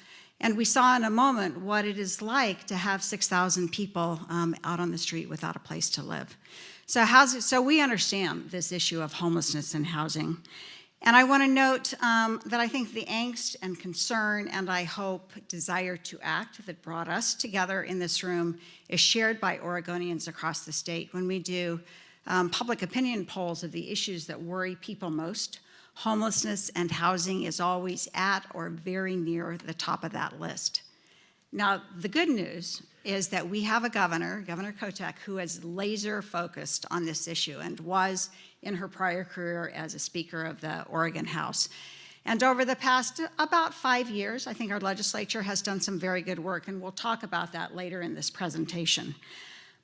Speaker 4: And we saw in a moment what it is like to have 6,000 people out on the street without a place to live. So we understand this issue of homelessness and housing. And I want to note that I think the angst and concern and I hope desire to act that brought us together in this room is shared by Oregonians across the state. When we do public opinion polls of the issues that worry people most, homelessness and housing is always at or very near the top of that list. Now, the good news is that we have a governor, Governor Kotek, who is laser focused on this issue and was in her prior career as a Speaker of the Oregon House. And over the past about 5 years, I think our legislature has done some very good work, and we'll talk about that later in this presentation.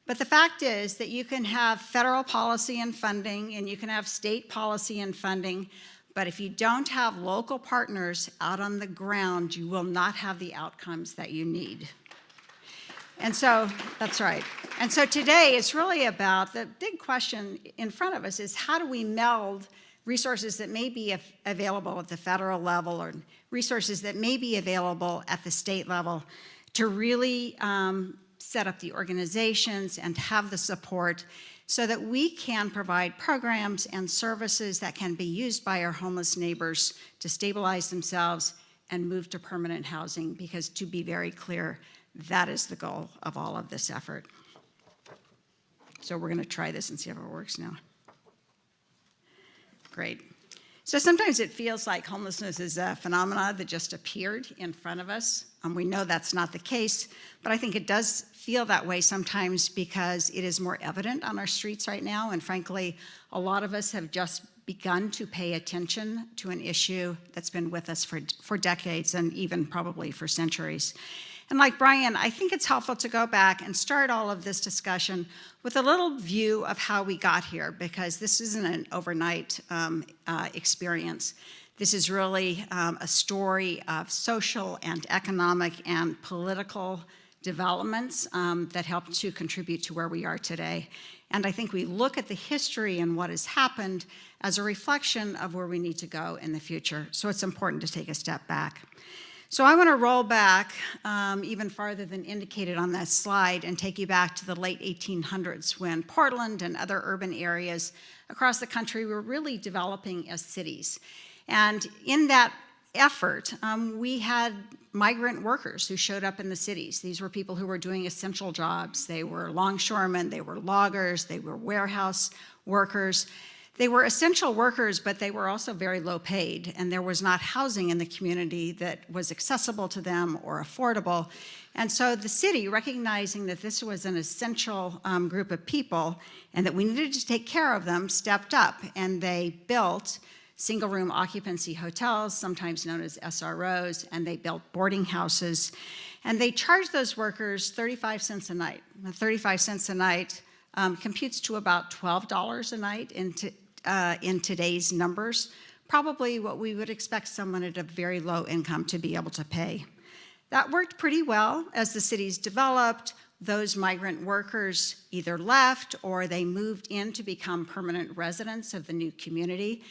Speaker 4: But the fact is that you can have federal policy and funding, and you can have state policy and funding, but if you don't have local partners out on the ground, you will not have the outcomes that you need. And so, that's right. And so today it's really about, the big question in front of us is how do we meld resources that may be available at the federal level or resources that may be available at the state level to really set up the organizations and have the support so that we can provide programs and services that can be used by our homeless neighbors to stabilize themselves and move to permanent housing, because to be very clear, that is the goal of all of this effort. So we're going to try this and see how it works now. Great. So sometimes it feels like homelessness is a phenomenon that just appeared in front of us. We know that's not the case, but I think it does feel that way sometimes because it is more evident on our streets right now, and frankly, a lot of us have just begun to pay attention to an issue that's been with us for decades and even probably for centuries. And like Bryan, I think it's helpful to go back and start all of this discussion with a little view of how we got here, because this isn't an overnight experience. This is really a story of social and economic and political developments that helped to contribute to where we are today. And I think we look at the history and what has happened as a reflection of where we need to go in the future. So it's important to take a step back. So I want to roll back even farther than indicated on that slide and take you back to the late 1800s when Portland and other urban areas across the country were really developing as cities. And in that effort, we had migrant workers who showed up in the cities. These were people who were doing essential jobs. They were longshoremen, they were loggers, they were warehouse workers. They were essential workers, but they were also very low paid, and there was not housing in the community that was accessible to them or affordable. And so the city, recognizing that this was an essential group of people and that we needed to take care of them, stepped up, and they built single-room occupancy hotels, sometimes known as SROs, and they built boarding houses. And they charge those workers 35 cents a night. Now, 35 cents a night computes to about $12 a night in today's numbers, probably what we would expect someone at a very low income to be able to pay. That worked pretty well as the cities developed. Those migrant workers either left or they moved in to become permanent residents of the new community.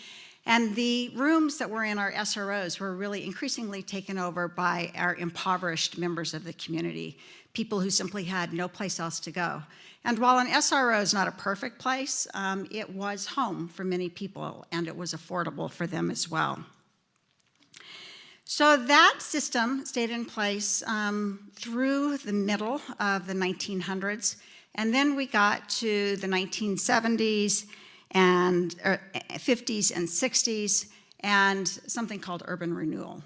Speaker 4: And the rooms that were in our SROs were really increasingly taken over by our impoverished members of the community, people who simply had no place else to go. And while an SRO is not a perfect place, it was home for many people, and it was affordable for them as well. So that system stayed in place through the middle of the 1900s, and then we got to the 1970s and 50s and 60s, and something called urban renewal.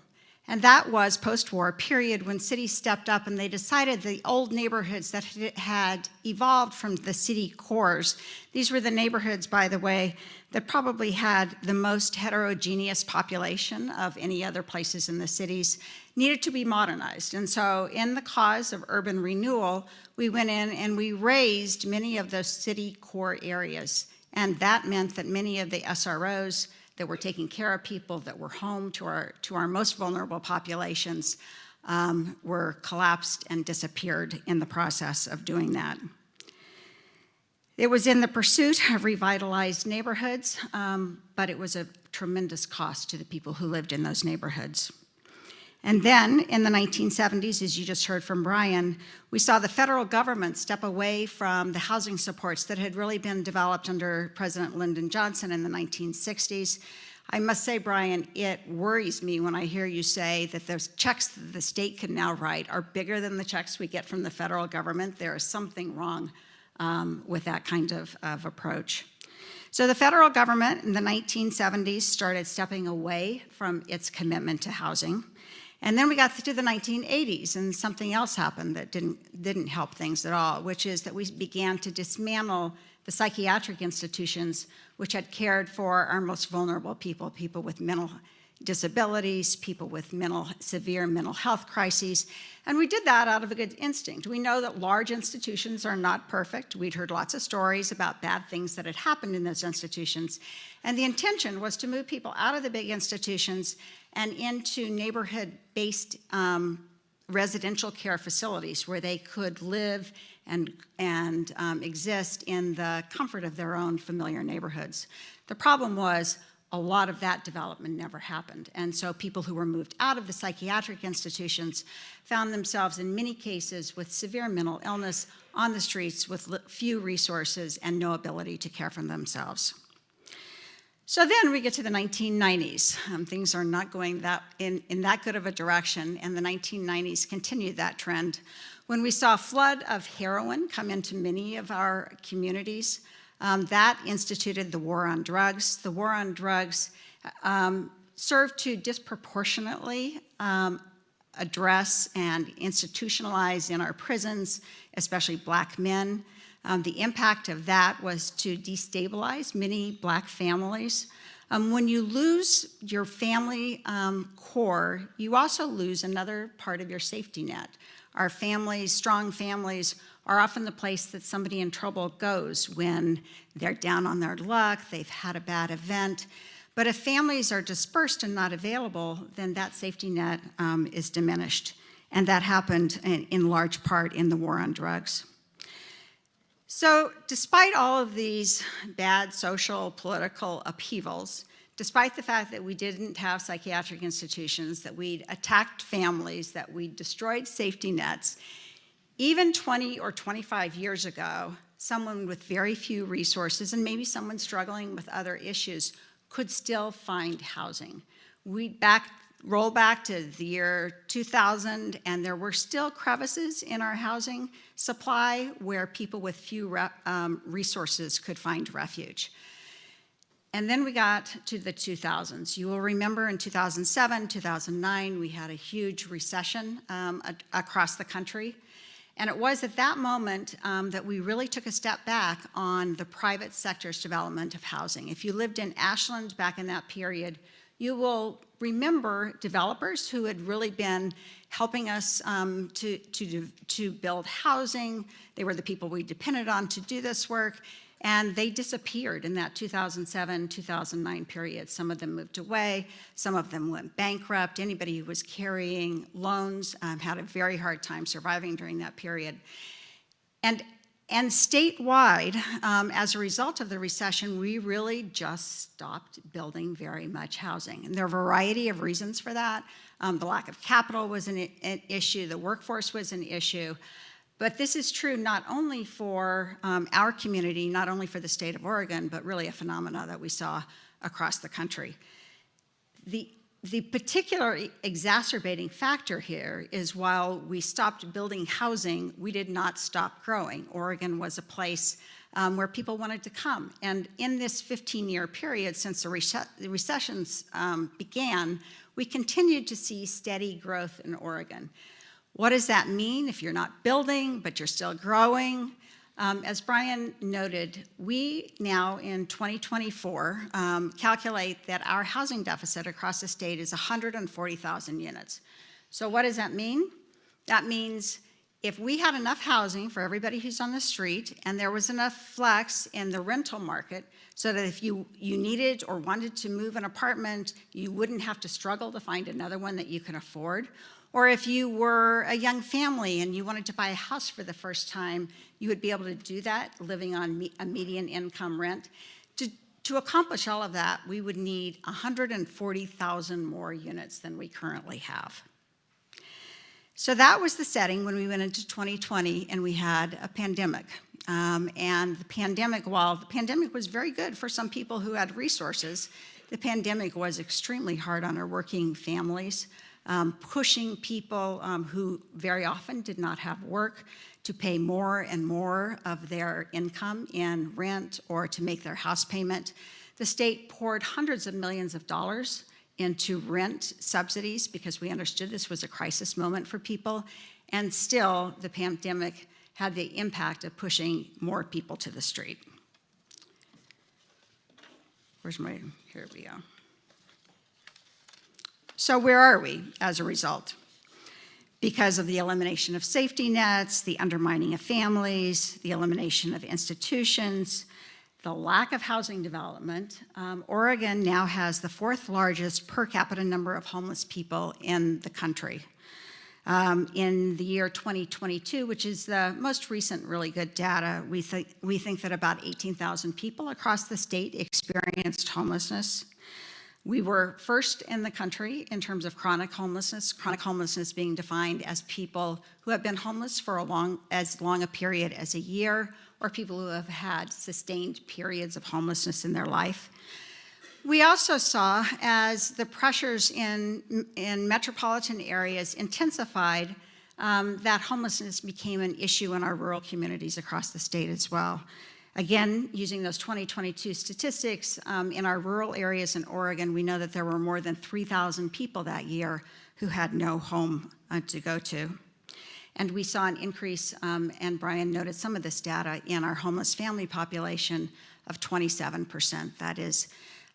Speaker 4: And that was post-war period when cities stepped up and they decided the old neighborhoods that had evolved from the city cores, these were the neighborhoods, by the way, that probably had the most heterogeneous population of any other places in the cities, needed to be modernized. And so in the cause of urban renewal, we went in and we raised many of those city core areas. And that meant that many of the SROs that were taking care of people, that were home to our most vulnerable populations, were collapsed and disappeared in the process of doing that. It was in the pursuit of revitalized neighborhoods, but it was a tremendous cost to the people who lived in those neighborhoods. And then in the 1970s, as you just heard from Bryan, we saw the federal government step away from the housing supports that had really been developed under President Lyndon Johnson in the 1960s. I must say, Bryan, it worries me when I hear you say that those checks that the state can now write are bigger than the checks we get from the federal government. There is something wrong with that kind of approach. So the federal government in the 1970s started stepping away from its commitment to housing. And then we got to the 1980s, and something else happened that didn't help things at all, which is that we began to dismantle the psychiatric institutions which had cared for our most vulnerable people, people with mental disabilities, people with severe mental health crises. And we did that out of a good instinct. We know that large institutions are not perfect. We'd heard lots of stories about bad things that had happened in those institutions. And the intention was to move people out of the big institutions and into neighborhood-based residential care facilities where they could live and exist in the comfort of their own familiar neighborhoods. The problem was a lot of that development never happened. And so people who were moved out of the psychiatric institutions found themselves in many cases with severe mental illness on the streets with few resources and no ability to care for themselves. So then we get to the 1990s. Things are not going in that good of a direction, and the 1990s continued that trend when we saw a flood of heroin come into many of our communities. That instituted the war on drugs. The war on drugs served to disproportionately address and institutionalize in our prisons, especially Black men. The impact of that was to destabilize many Black families. When you lose your family core, you also lose another part of your safety net. Our families, strong families, are often the place that somebody in trouble goes when they're down on their luck, they've had a bad event. But if families are dispersed and not available, then that safety net is diminished. And that happened in large part in the war on drugs. So despite all of these bad social, political upheavals, despite the fact that we didn't have psychiatric institutions, that we'd attacked families, that we destroyed safety nets, even 20 or 25 years ago, someone with very few resources and maybe someone struggling with other issues could still find housing. We roll back to the year 2000, and there were still crevices in our housing supply where people with few resources could find refuge. And then we got to the 2000s. You will remember in 2007, 2009, we had a huge recession across the country. And it was at that moment that we really took a step back on the private sector's development of housing. If you lived in Ashland back in that period, You will remember developers who had really been helping us to build housing. They were the people we depended on to do this work, and they disappeared in that 2007-2009 period. Some of them moved away, some of them went bankrupt. Anybody who was carrying loans had a very hard time surviving during that period. And statewide, as a result of the recession, we really just stopped building very much housing. And there are a variety of reasons for that. The lack of capital was an issue, the workforce was an issue. But this is true not only for our community, not only for the state of Oregon, but really a phenomena that we saw across the country. The particular exacerbating factor here is while we stopped building housing, we did not stop growing. Oregon was a place where people wanted to come. And in this 15-year period since the recessions began, we continued to see steady growth in Oregon. What does that mean if you're not building, but you're still growing? As Bryan noted, we now in 2024 calculate that our housing deficit across the state is 140,000 units. So what does that mean? That means if we had enough housing for everybody who's on the street and there was enough flex in the rental market so that if you needed or wanted to move an apartment, you wouldn't have to struggle to find another one that you can afford. Or if you were a young family and you wanted to buy a house for the first time, you would be able to do that living on a median income rent. To accomplish all of that, we would need 140,000 more units than we currently have. So that was the setting when we went into 2020 and we had a pandemic. And the pandemic, while the pandemic was very good for some people who had resources, the pandemic was extremely hard on our working families. Pushing people who very often did not have work to pay more and more of their income in rent or to make their house payment. The state poured hundreds of millions of dollars into rent subsidies because we understood this was a crisis moment for people, and still the pandemic had the impact of pushing more people to the street. Here we go. So where are we as a result? Because of the elimination of safety nets, the undermining of families, the elimination of institutions, the lack of housing development, Oregon now has the 4th largest per capita number of homeless people in the country. In the year 2022, which is the most recent really good data, we think that about 18,000 people across the state experienced homelessness. We were first in the country in terms of chronic homelessness being defined as people who have been homeless for as long a period as a year, or people who have had sustained periods of homelessness in their life. We also saw, as the pressures in metropolitan areas intensified, that homelessness became an issue in our rural communities across the state as well. Again, using those 2022 statistics, in our rural areas in Oregon, we know that there were more than 3,000 people that year who had no home to go to. And we saw an increase, and Bryan noted some of this data, in our homeless family population of 27%. That is,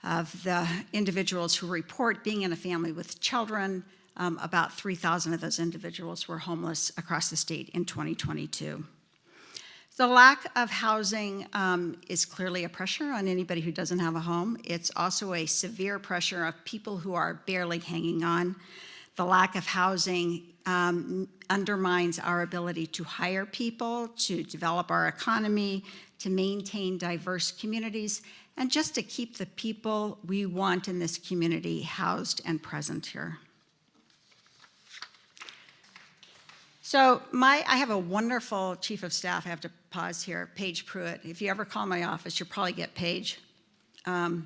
Speaker 4: of the individuals who report being in a family with children, about 3,000 of those individuals were homeless across the state in 2022. The lack of housing is clearly a pressure on anybody who doesn't have a home. It's also a severe pressure of people who are barely hanging on. The lack of housing undermines our ability to hire people, to develop our economy, to maintain diverse communities, and just to keep the people we want in this community housed and present here. So I have a wonderful chief of staff. I have to pause here, Paige Pruitt. If you ever call my office, you'll probably get Paige. And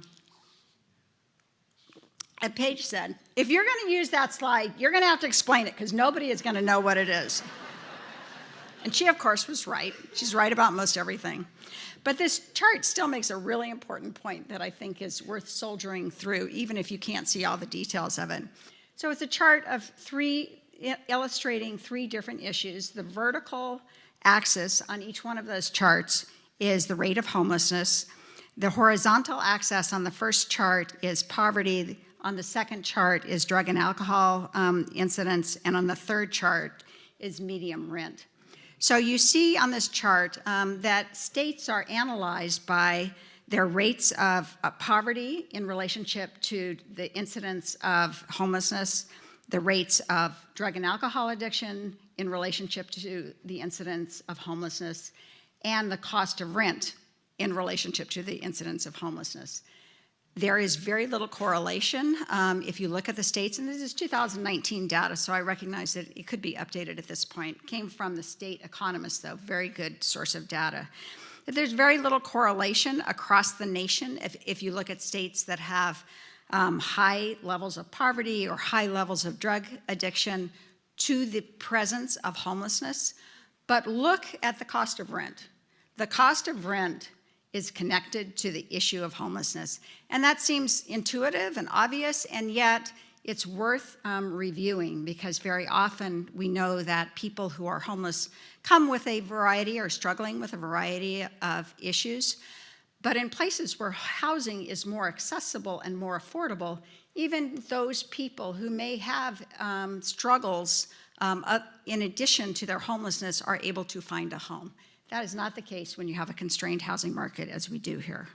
Speaker 4: Paige said, if you're going to use that slide, you're going to have to explain it because nobody is going to know what it is. And she, of course, was right. She's right about most everything. But this chart still makes a really important point that I think is worth soldiering through, even if you can't see all the details of it. So it's a chart of illustrating 3 different issues. The vertical axis on each one of those charts is the rate of homelessness. The horizontal axis on the first chart is poverty. On the second chart is drug and alcohol incidents, and on the third chart is medium rent. So you see on this chart that states are analyzed by their rates of poverty in relationship to the incidence of homelessness, the rates of drug and alcohol addiction in relationship to the incidence of homelessness, and the cost of rent in relationship to the incidence of homelessness. There is very little correlation if you look at the states, and this is 2019 data, so I recognize that it could be updated at this point. It came from the state economists, though, very good source of data. There's very little correlation across the nation if you look at states that have high levels of poverty or high levels of drug addiction to the presence of homelessness. But look at the cost of rent. The cost of rent is connected to the issue of homelessness. And that seems intuitive and obvious, and yet it's worth reviewing, because very often we know that people who are homeless come with a variety or struggling with a variety of issues. But in places where housing is more accessible and more affordable, even those people who may have struggles in addition to their homelessness are able to find a home. That is not the case when you have a constrained housing market as we do here.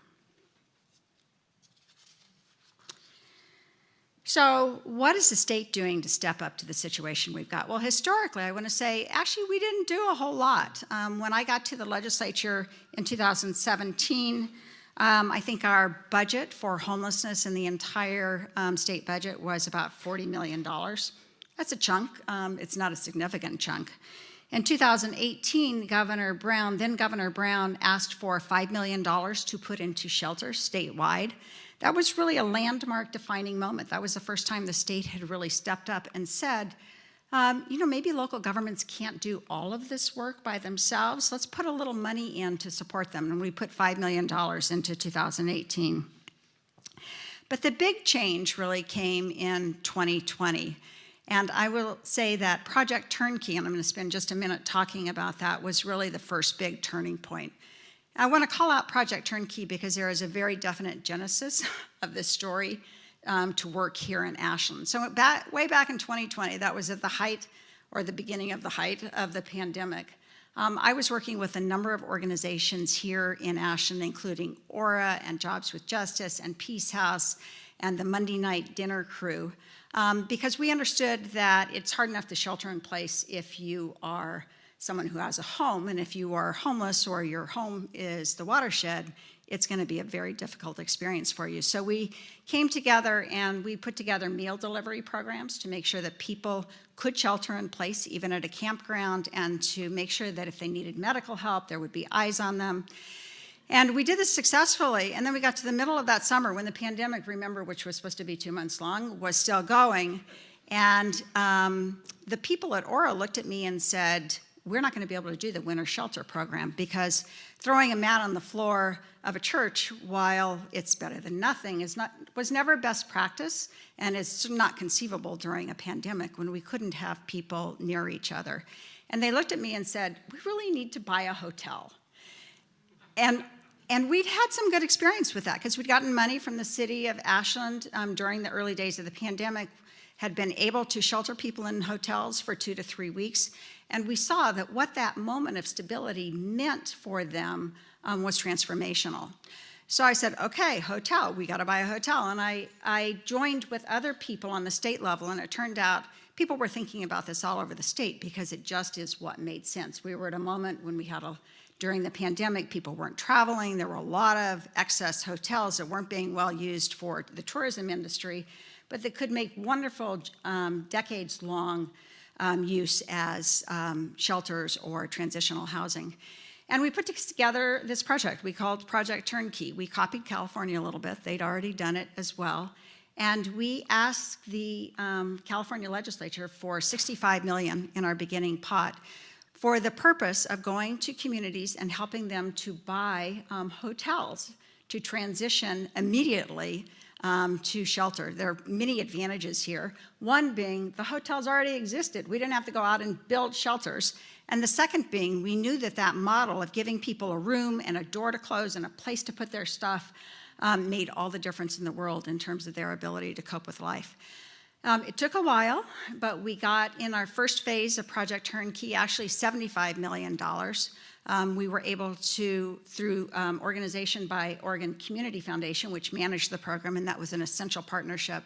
Speaker 4: So what is the state doing to step up to the situation we've got? Well, historically, I want to say, actually, we didn't do a whole lot. When I got to the legislature in 2017, I think our budget for homelessness in the entire state budget was about $40 million. That's a chunk. It's not a significant chunk. In 2018, then Governor Brown asked for $5 million to put into shelters statewide. That was really a landmark defining moment. That was the first time the state had really stepped up and said, maybe local governments can't do all of this work by themselves. Let's put a little money in to support them. And we put $5 million into 2018. But the big change really came in 2020. And I will say that Project Turnkey, and I'm going to spend just a minute talking about that, was really the first big turning point. I want to call out Project Turnkey because there is a very definite genesis of this story to work here in Ashland. So way back in 2020, that was at the height, or the beginning of the height of the pandemic. I was working with a number of organizations here in Ashland, including OHRA and Jobs with Justice and Peace House and the Monday Night Dinner Crew, because we understood that it's hard enough to shelter in place if you are someone who has a home, and if you are homeless or your home is the watershed, it's going to be a very difficult experience for you. So we came together and we put together meal delivery programs to make sure that people could shelter in place, even at a campground, and to make sure that if they needed medical help, there would be eyes on them. And we did this successfully, and then we got to the middle of that summer when the pandemic, remember, which was supposed to be 2 months long, was still going. And the people at OHRA looked at me and said, we're not going to be able to do the winter shelter program because throwing a mat on the floor of a church, while it's better than nothing, was never best practice, and is not conceivable during a pandemic when we couldn't have people near each other. And they looked at me and said, we really need to buy a hotel. And we'd had some good experience with that because we'd gotten money from the city of Ashland during the early days of the pandemic, had been able to shelter people in hotels for 2 to 3 weeks. And we saw that what that moment of stability meant for them was transformational. So I said, okay, hotel, we got to buy a hotel. And I joined with other people on the state level, and it turned out people were thinking about this all over the state because it just is what made sense. We were at a moment when we had during the pandemic, people weren't traveling. There were a lot of excess hotels that weren't being well used for the tourism industry, but that could make wonderful decades-long use as shelters or transitional housing. And we put together this project we called Project Turnkey. We copied California a little bit. They'd already done it as well. And we asked the California legislature for $65 million in our beginning pot for the purpose of going to communities and helping them to buy hotels to transition immediately to shelter. There are many advantages here. One being the hotels already existed. We didn't have to go out and build shelters. And the second being, we knew that that model of giving people a room and a door to close and a place to put their stuff made all the difference in the world in terms of their ability to cope with life. It took a while, but we got in our first phase of Project Turnkey actually $75 million. We were able to, through organization by Oregon Community Foundation, which managed the program, and that was an essential partnership,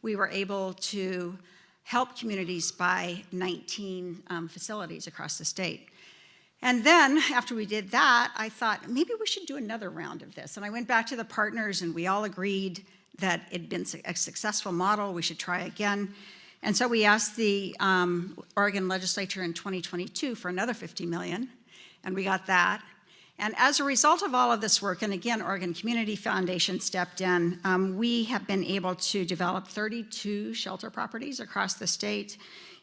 Speaker 4: we were able to help communities buy 19 facilities across the state. And then after we did that, I thought, maybe we should do another round of this. And I went back to the partners, and we all agreed that it'd been a successful model, we should try again. And so we asked the Oregon legislature in 2022 for another $50 million, and we got that. And as a result of all of this work, and again, Oregon Community Foundation stepped in, we have been able to develop 32 shelter properties across the state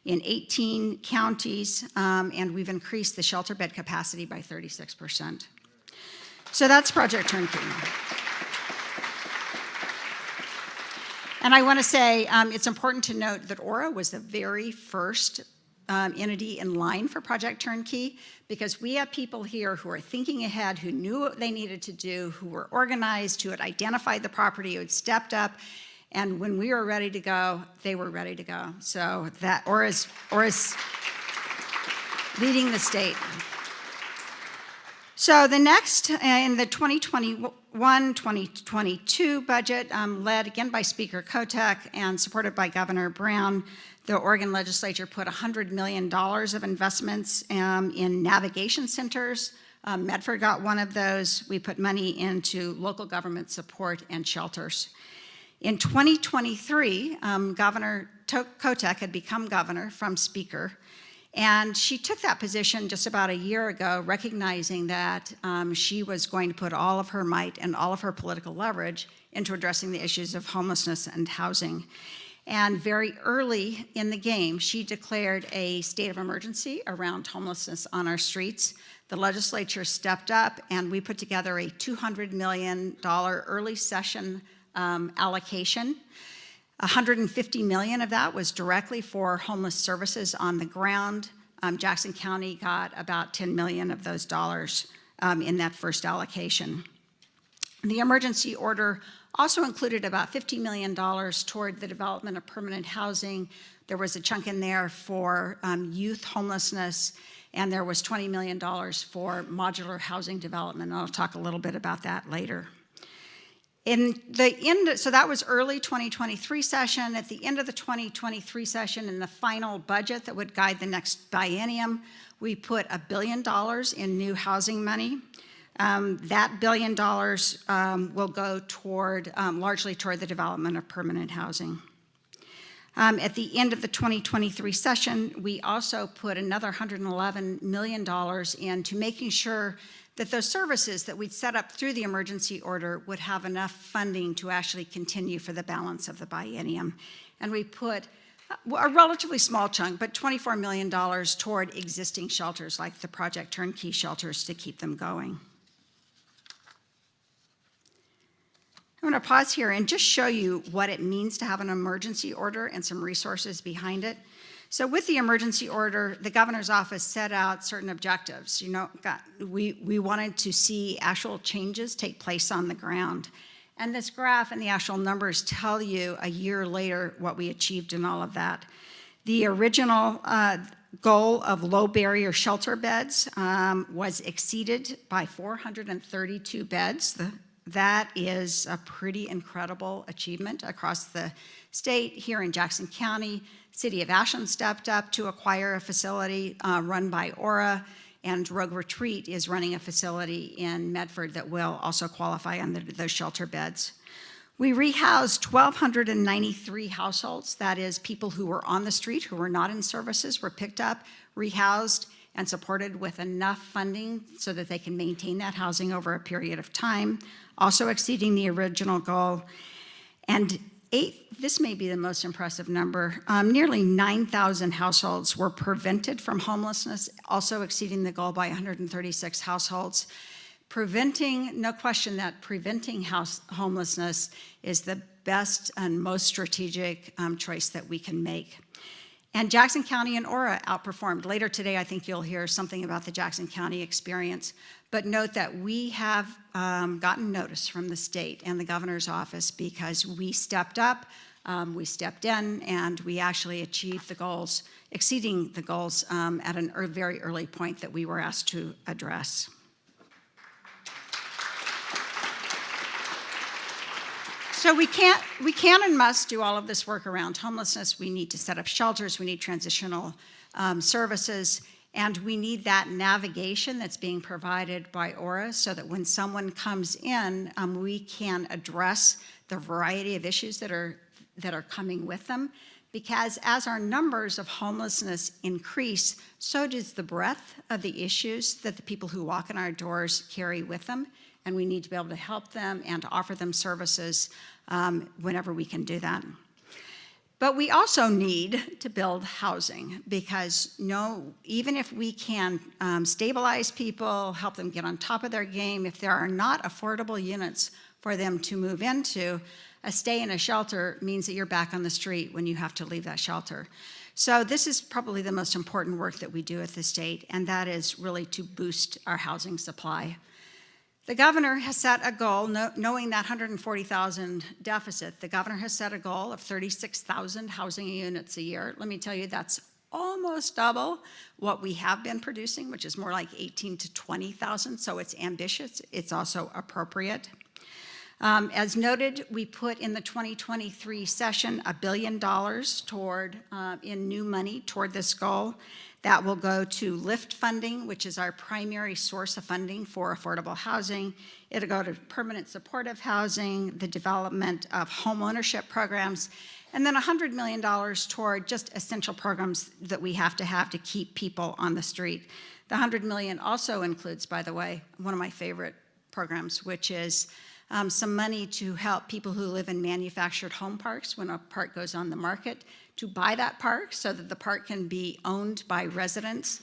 Speaker 4: in 18 counties, and we've increased the shelter bed capacity by 36%. So that's Project Turnkey. And I want to say it's important to note that OHRA was the very first entity in line for Project Turnkey, because we have people here who are thinking ahead, who knew what they needed to do, who were organized, who had identified the property, who had stepped up, and when we were ready to go, they were ready to go. So that OHRA's leading the state. So the next, in the 2021-2022 budget, led again by Speaker Kotek and supported by Governor Bryan, the Oregon legislature put $100 million of investments in navigation centers. Medford got one of those. We put money into local government support and shelters. In 2023, Governor Kotek had become governor from Speaker, and she took that position just about a year ago, recognizing that she was going to put all of her might and all of her political leverage into addressing the issues of homelessness and housing. And very early in the game, she declared a state of emergency around homelessness on our streets. The legislature stepped up, and we put together a $200 million early session allocation. $150 million of that was directly for homeless services on the ground. Jackson County got about $10 million of those dollars in that first allocation. The emergency order also included about $50 million toward the development of permanent housing. There was a chunk in there for youth homelessness, and there was $20 million for modular housing development. And I'll talk a little bit about that later. So that was early 2023 session. At the end of the 2023 session, in the final budget that would guide the next biennium, we put $1 billion in new housing money. That $1 billion will go toward, largely toward the development of permanent housing. At the end of the 2023 session, we also put another $111 million into making sure that those services that we'd set up through the emergency order would have enough funding to actually continue for the balance of the biennium. And we put a relatively small chunk, but $24 million toward existing shelters like the Project Turnkey shelters to keep them going. I'm going to pause here and just show you what it means to have an emergency order and some resources behind it. So with the emergency order, the governor's office set out certain objectives. We wanted to see actual changes take place on the ground. And this graph and the actual numbers tell you a year later what we achieved in all of that. The original goal of low barrier shelter beds was exceeded by 432 beds. That is a pretty incredible achievement across the state. Here in Jackson County, City of Ashland stepped up to acquire a facility run by OHRA, and Rogue Retreat is running a facility in Medford that will also qualify under those shelter beds. We rehoused 1,293 households. That is, people who were on the street, who were not in services, were picked up, rehoused, and supported with enough funding so that they can maintain that housing over a period of time, also exceeding the original goal. And this may be the most impressive number, nearly 9,000 households were prevented from homelessness, also exceeding the goal by 136 households. No question that preventing homelessness is the best and most strategic choice that we can make. And Jackson County and OHRA outperformed. Later today, I think you'll hear something about the Jackson County experience. But note that we have gotten notice from the state and the governor's office because we stepped up, we stepped in, and we actually achieved the goals, exceeding the goals at a very early point that we were asked to address. So we can and must do all of this work around homelessness. We need to set up shelters, we need transitional services, and we need that navigation that's being provided by OHRA so that when someone comes in, we can address the variety of issues that are coming with them. Because as our numbers of homelessness increase, so does the breadth of the issues that the people who walk in our doors carry with them. And we need to be able to help them and to offer them services whenever we can do that. But we also need to build housing because even if we can stabilize people, help them get on top of their game, if there are not affordable units for them to move into, a stay in a shelter means that you're back on the street when you have to leave that shelter. So this is probably the most important work that we do at the state, and that is really to boost our housing supply. The governor has set a goal, knowing that 140,000 deficit, the governor has set a goal of 36,000 housing units a year. Let me tell you, that's almost double what we have been producing, which is more like 18 to 20,000, so it's ambitious, it's also appropriate. As noted, we put in the 2023 session $1 billion toward, in new money toward this goal. That will go to LIFT funding, which is our primary source of funding for affordable housing. It'll go to permanent supportive housing, the development of home ownership programs, and then $100 million toward just essential programs that we have to keep people on the street. The $100 million also includes, by the way, one of my favorite programs, which is some money to help people who live in manufactured home parks when a park goes on the market to buy that park so that the park can be owned by residents.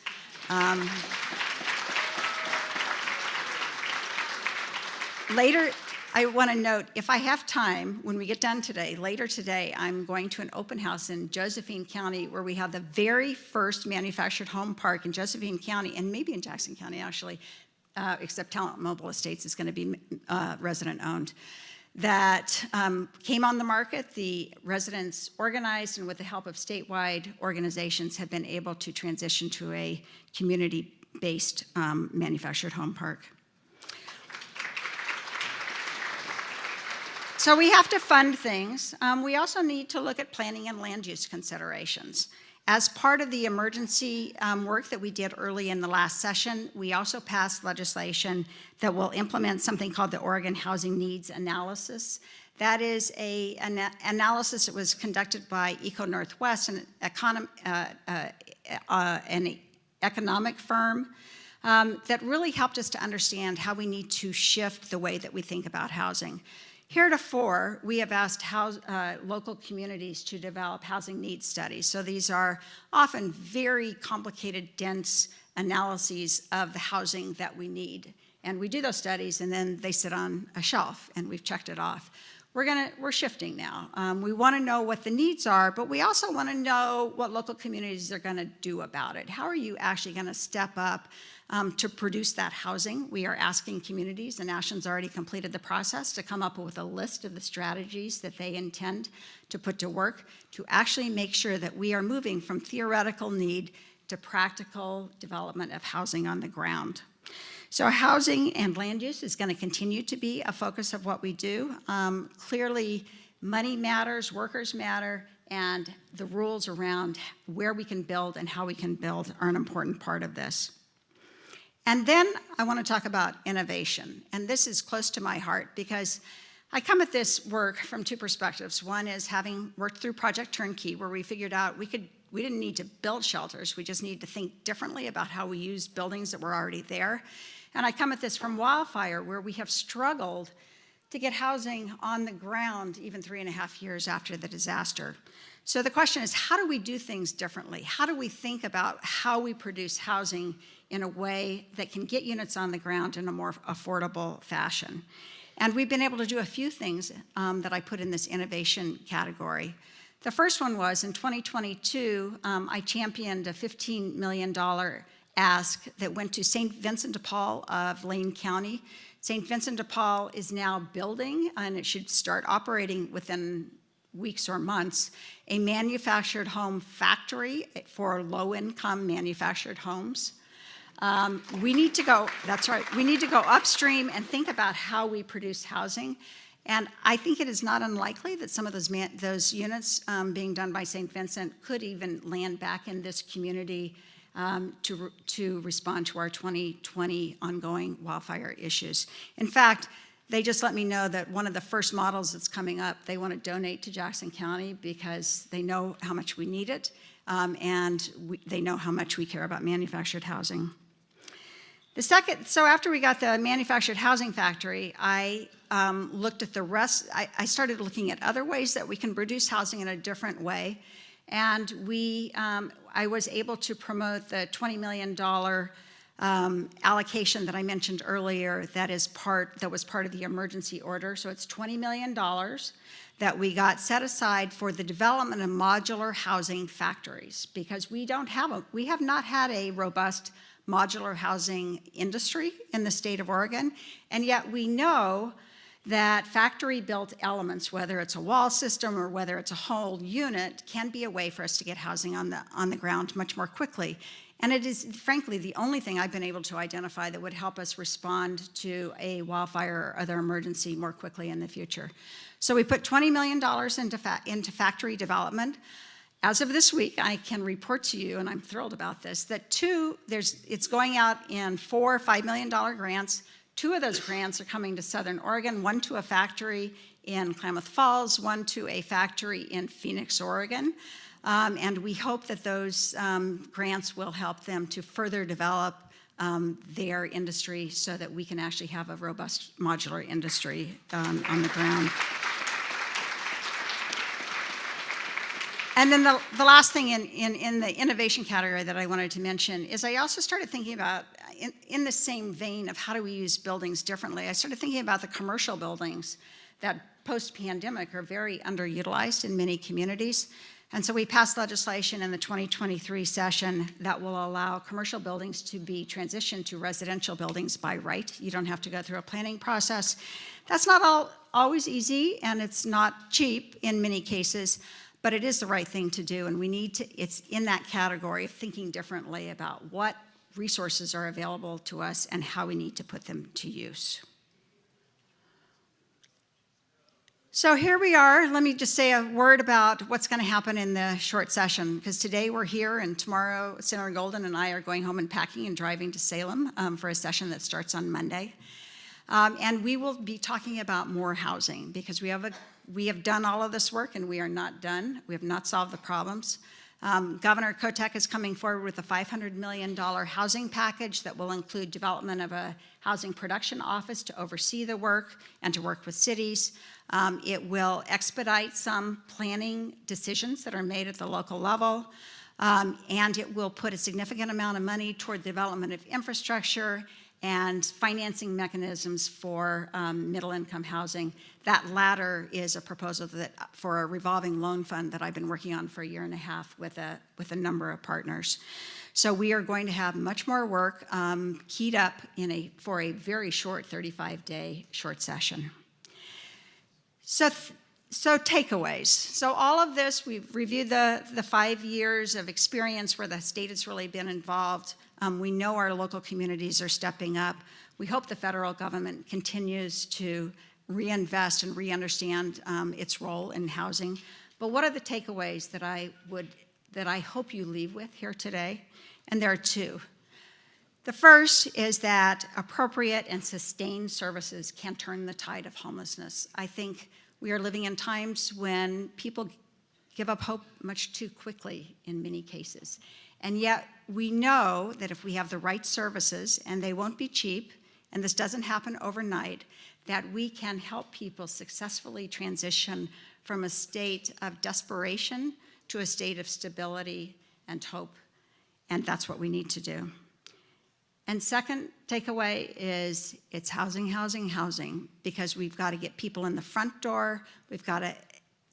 Speaker 4: Later, I want to note, if I have time, when we get done today, later today, I'm going to an open house in Josephine County where we have the very first manufactured home park in Josephine County, and maybe in Jackson County actually, except Talent Mobile Estates is going to be resident-owned, that came on the market. The residents organized, and with the help of statewide organizations, have been able to transition to a community-based manufactured home park. So we have to fund things. We also need to look at planning and land use considerations. As part of the emergency work that we did early in the last session, we also passed legislation that will implement something called the Oregon Housing Needs Analysis. That is an analysis that was conducted by Eco Northwest, an economic firm that really helped us to understand how we need to shift the way that we think about housing. Heretofore, we have asked local communities to develop housing needs studies. So these are often very complicated, dense analyses of the housing that we need. And we do those studies, and then they sit on a shelf, and we've checked it off. We're shifting now. We want to know what the needs are, but we also want to know what local communities are going to do about it. How are you actually going to step up to produce that housing? We are asking communities, and Ashland's already completed the process, to come up with a list of the strategies that they intend to put to work to actually make sure that we are moving from theoretical need to practical development of housing on the ground. So housing and land use is going to continue to be a focus of what we do. Clearly, money matters, workers matter, and the rules around where we can build and how we can build are an important part of this. And then I want to talk about innovation. And this is close to my heart because I come at this work from two perspectives. One is having worked through Project Turnkey, where we figured out we didn't need to build shelters. We just need to think differently about how we use buildings that were already there. And I come at this from wildfire, where we have struggled to get housing on the ground even 3.5 years after the disaster. So the question is, how do we do things differently? How do we think about how we produce housing in a way that can get units on the ground in a more affordable fashion? And we've been able to do a few things that I put in this innovation category. The first one was in 2022, I championed a $15 million ask that went to St. Vincent de Paul of Lane County. St. Vincent de Paul is now building, and it should start operating within weeks or months, a manufactured home factory for low-income manufactured homes. We need to go, that's right, we need to go upstream and think about how we produce housing. And I think it is not unlikely that some of those units being done by St. Vincent could even land back in this community to respond to our 2020 ongoing wildfire issues. In fact, they just let me know that one of the first models that's coming up, they want to donate to Jackson County because they know how much we need it, and they know how much we care about manufactured housing. So after we got the manufactured housing factory, I looked at the rest. I started looking at other ways that we can produce housing in a different way, and I was able to promote the $20 million allocation that I mentioned earlier that was part of the emergency order. So it's $20 million that we got set aside for the development of modular housing factories, because we have not had a robust modular housing industry in the state of Oregon, and yet we know that factory-built elements, whether it's a wall system or whether it's a whole unit, can be a way for us to get housing on the ground much more quickly. And it is, frankly, the only thing I've been able to identify that would help us respond to a wildfire or other emergency more quickly in the future. So we put $20 million into factory development. As of this week, I can report to you, and I'm thrilled about this, that it's going out in 4 $5 million grants. 2 of those grants are coming to Southern Oregon, 1 to a factory in Klamath Falls, 1 to a factory in Phoenix, Oregon. And we hope that those grants will help them to further develop their industry so that we can actually have a robust modular industry on the ground. And then the last thing in the innovation category that I wanted to mention is I also started thinking about, in the same vein of how do we use buildings differently, I started thinking about the commercial buildings that post-pandemic are very underutilized in many communities. And so we passed legislation in the 2023 session that will allow commercial buildings to be transitioned to residential buildings by right. You don't have to go through a planning process. That's not always easy, and it's not cheap in many cases, but it is the right thing to do, and it's in that category of thinking differently about what resources are available to us and how we need to put them to use. So here we are. Let me just say a word about what's going to happen in the short session, because today we're here and tomorrow Senator Golden and I are going home and packing and driving to Salem for a session that starts on Monday. And we will be talking about more housing, because we have done all of this work and we are not done. We have not solved the problems. Governor Kotek is coming forward with a $500 million housing package that will include development of a housing production office to oversee the work and to work with cities. It will expedite some planning decisions that are made at the local level, and it will put a significant amount of money toward the development of infrastructure and financing mechanisms for middle-income housing. That latter is a proposal for a revolving loan fund that I've been working on for a year and a half with a number of partners. So we are going to have much more work keyed up for a very short 35-day short session. So takeaways. So all of this, we've reviewed the 5 years of experience where the state has really been involved. We know our local communities are stepping up. We hope the federal government continues to reinvest and re-understand its role in housing. But what are the takeaways that I hope you leave with here today? And there are 2. The first is that appropriate and sustained services can turn the tide of homelessness. I think we are living in times when people give up hope much too quickly in many cases. And yet we know that if we have the right services, and they won't be cheap, and this doesn't happen overnight, that we can help people successfully transition from a state of desperation to a state of stability and hope. And that's what we need to do. And second takeaway is it's housing, housing, housing, because we've got to get people in the front door. We've got to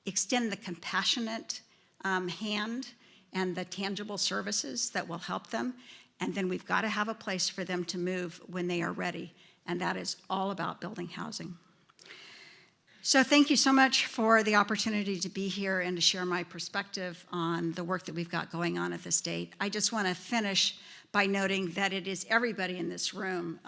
Speaker 4: extend the compassionate hand and the tangible services that will help them. And then we've got to have a place for them to move when they are ready. And that is all about building housing. So thank you so much for the opportunity to be here and to share my perspective on the work that we've got going on at the state. I just want to finish by noting that it is everybody in this room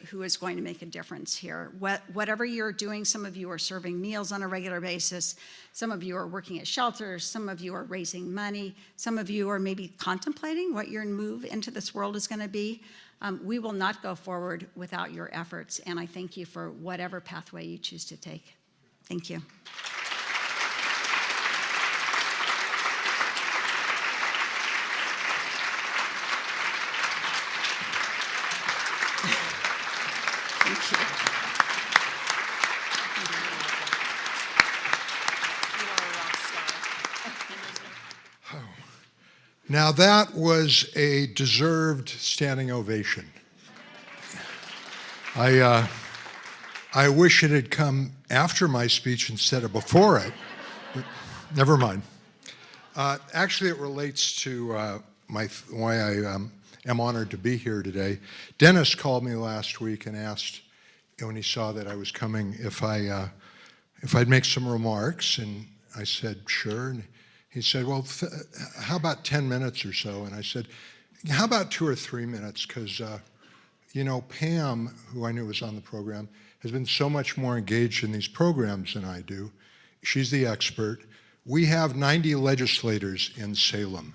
Speaker 4: who is going to make a difference here. Whatever you're doing, some of you are serving meals on a regular basis, some of you are working at shelters, some of you are raising money, some of you are maybe contemplating what your move into this world is going to be. We will not go forward without your efforts, and I thank you for whatever pathway you choose to take. Thank you. Thank you.
Speaker 5: Now that was a deserved standing ovation. I wish it had come after my speech instead of before it, but never mind. Actually, it relates to why I am honored to be here today. Dennis called me last week and asked, when he saw that I was coming, if I'd make some remarks, and I said, sure. And he said, well, how about 10 minutes or so? And I said, how about 2 or 3 minutes? Because, you know, Pam, who I knew was on the program, has been so much more engaged in these programs than I do. She's the expert. We have 90 legislators in Salem.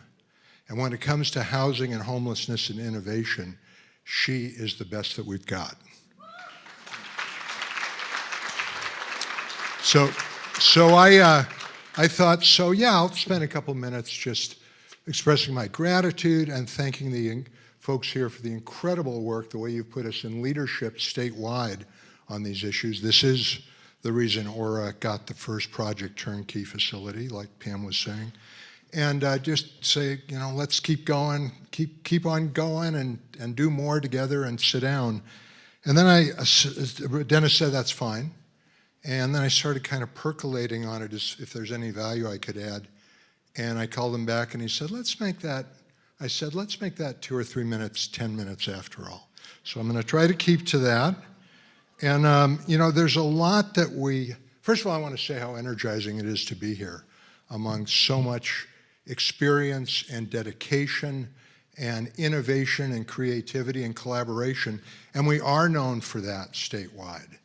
Speaker 5: And when it comes to housing and homelessness and innovation, she is the best that we've got. So I thought, so yeah, I'll spend a couple minutes just expressing my gratitude and thanking the folks here for the incredible work, the way you've put us in leadership statewide on these issues. This is the reason OHRA got the first project turnkey facility, like Pam was saying. And just say, you know, let's keep going, keep on going and do more together and sit down. And then Dennis said, that's fine. And then I started kind of percolating on it as if there's any value I could add. And I called him back and he said, let's make that 2 or 3 minutes, 10 minutes after all. So I'm going to try to keep to that. And, you know, there's a lot that first of all, I want to say how energizing it is to be here among so much experience and dedication and innovation and creativity and collaboration. And we are known for that statewide.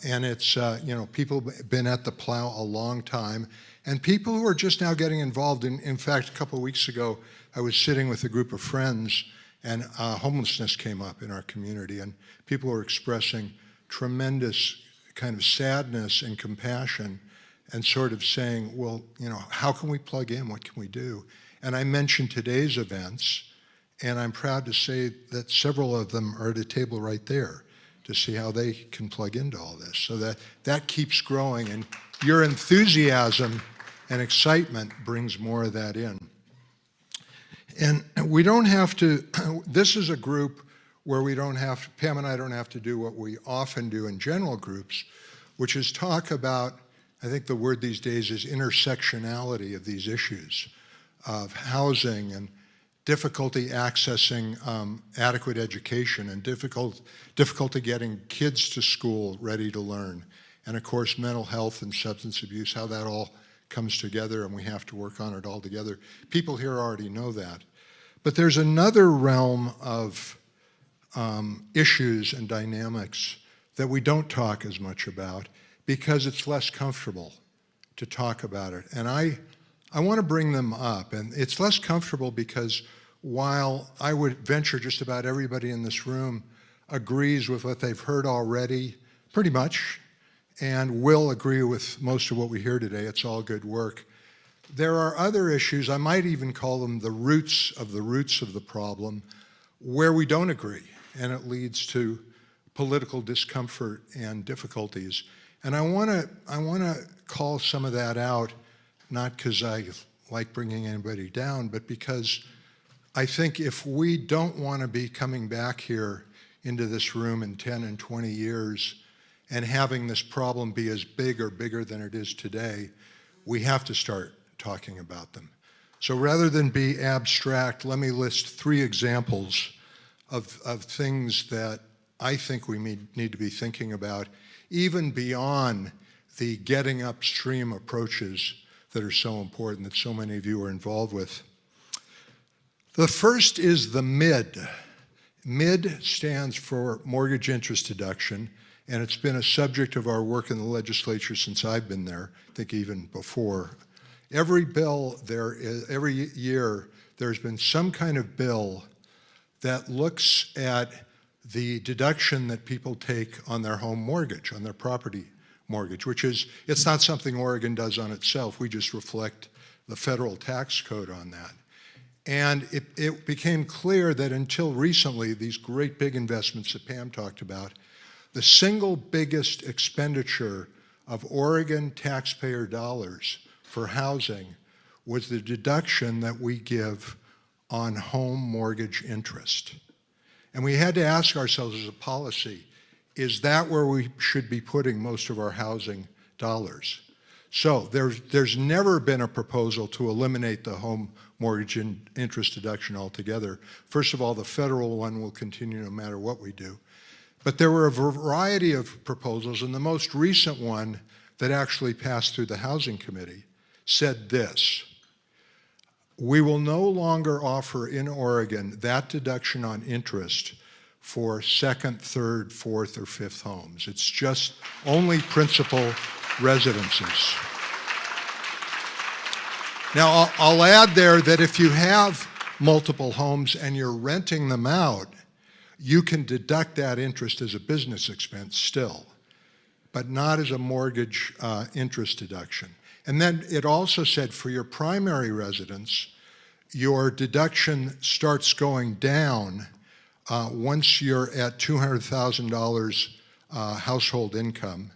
Speaker 5: And it's, you know, people have been at the plow a long time, and people who are just now getting involved. In fact, a couple of weeks ago, I was sitting with a group of friends, and homelessness came up in our community, and people were expressing tremendous kind of sadness and compassion and sort of saying, well, you know, how can we plug in? What can we do? And I mentioned today's events, and I'm proud to say that several of them are at a table right there to see how they can plug into all this. So that keeps growing, and your enthusiasm and excitement brings more of that in. And we don't have to, this is a group where Pam and I don't have to do what we often do in general groups, which is talk about, I think the word these days is intersectionality of these issues of housing and difficulty accessing adequate education and difficulty getting kids to school ready to learn. And of course, mental health and substance abuse, how that all comes together, and we have to work on it all together. People here already know that. But there's another realm of issues and dynamics that we don't talk as much about because it's less comfortable to talk about it. And I want to bring them up. And it's less comfortable because while I would venture just about everybody in this room agrees with what they've heard already, pretty much, and will agree with most of what we hear today, it's all good work. There are other issues, I might even call them the roots of the problem, where we don't agree, and it leads to political discomfort and difficulties. And I want to call some of that out, not because I like bringing anybody down, but because I think if we don't want to be coming back here into this room in 10 and 20 years and having this problem be as big or bigger than it is today, we have to start talking about them. So rather than be abstract, let me list 3 examples of things that I think we need to be thinking about, even beyond the getting upstream approaches that are so important, that so many of you are involved with. The first is the MID. MID stands for mortgage interest deduction, and it's been a subject of our work in the legislature since I've been there, I think even before. Every year, there's been some kind of bill that looks at the deduction that people take on their home mortgage, on their property mortgage, which is, it's not something Oregon does on itself. We just reflect the federal tax code on that. And it became clear that until recently, these great big investments that Pam talked about, the single biggest expenditure of Oregon taxpayer dollars for housing was the deduction that we give on home mortgage interest. And we had to ask ourselves as a policy, is that where we should be putting most of our housing dollars? So there's never been a proposal to eliminate the home mortgage interest deduction altogether. First of all, the federal one will continue no matter what we do. But there were a variety of proposals, and the most recent one that actually passed through the Housing Committee said this: we will no longer offer in Oregon that deduction on interest for second, third, fourth, or fifth homes. It's just only principal residences. Now, I'll add there that if you have multiple homes and you're renting them out, you can deduct that interest as a business expense still, but not as a mortgage interest deduction. And then it also said for your primary residence, your deduction starts going down once you're at $200,000 household income,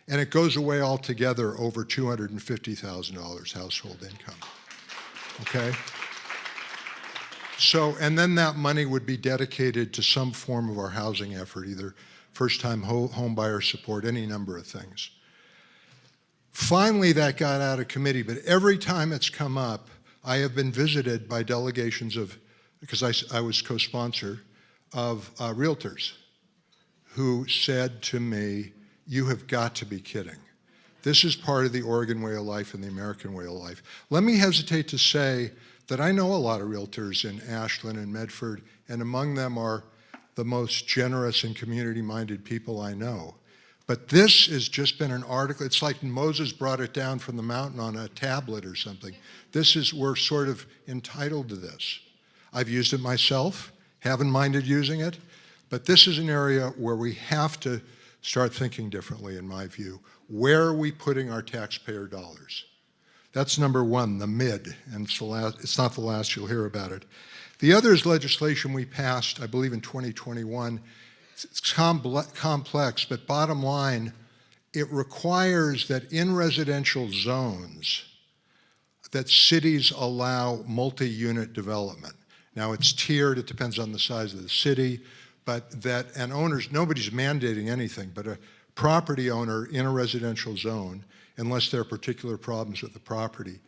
Speaker 5: and it goes away altogether over $250,000 household income, okay? So, and then that money would be dedicated to some form of our housing effort, either first-time home buyer support, any number of things. Finally, that got out of committee, but every time it's come up, I have been visited by delegations of, because I was co-sponsor, of realtors who said to me, you have got to be kidding. This is part of the Oregon way of life and the American way of life. Let me hesitate to say that I know a lot of realtors in Ashland and Medford, and among them are the most generous and community-minded people I know. But this has just been an article. It's like Moses brought it down from the mountain on a tablet or something. We're sort of entitled to this. I've used it myself, haven't minded using it, but this is an area where we have to start thinking differently, in my view. Where are we putting our taxpayer dollars? That's number one, the MID, and it's not the last you'll hear about it. The other is legislation we passed, I believe in 2021. It's complex, but bottom line, it requires that in residential zones, that cities allow multi-unit development. Now it's tiered, it depends on the size of the city, but that, and owners, nobody's mandating anything, but a property owner in a residential zone, unless there are particular problems with the property,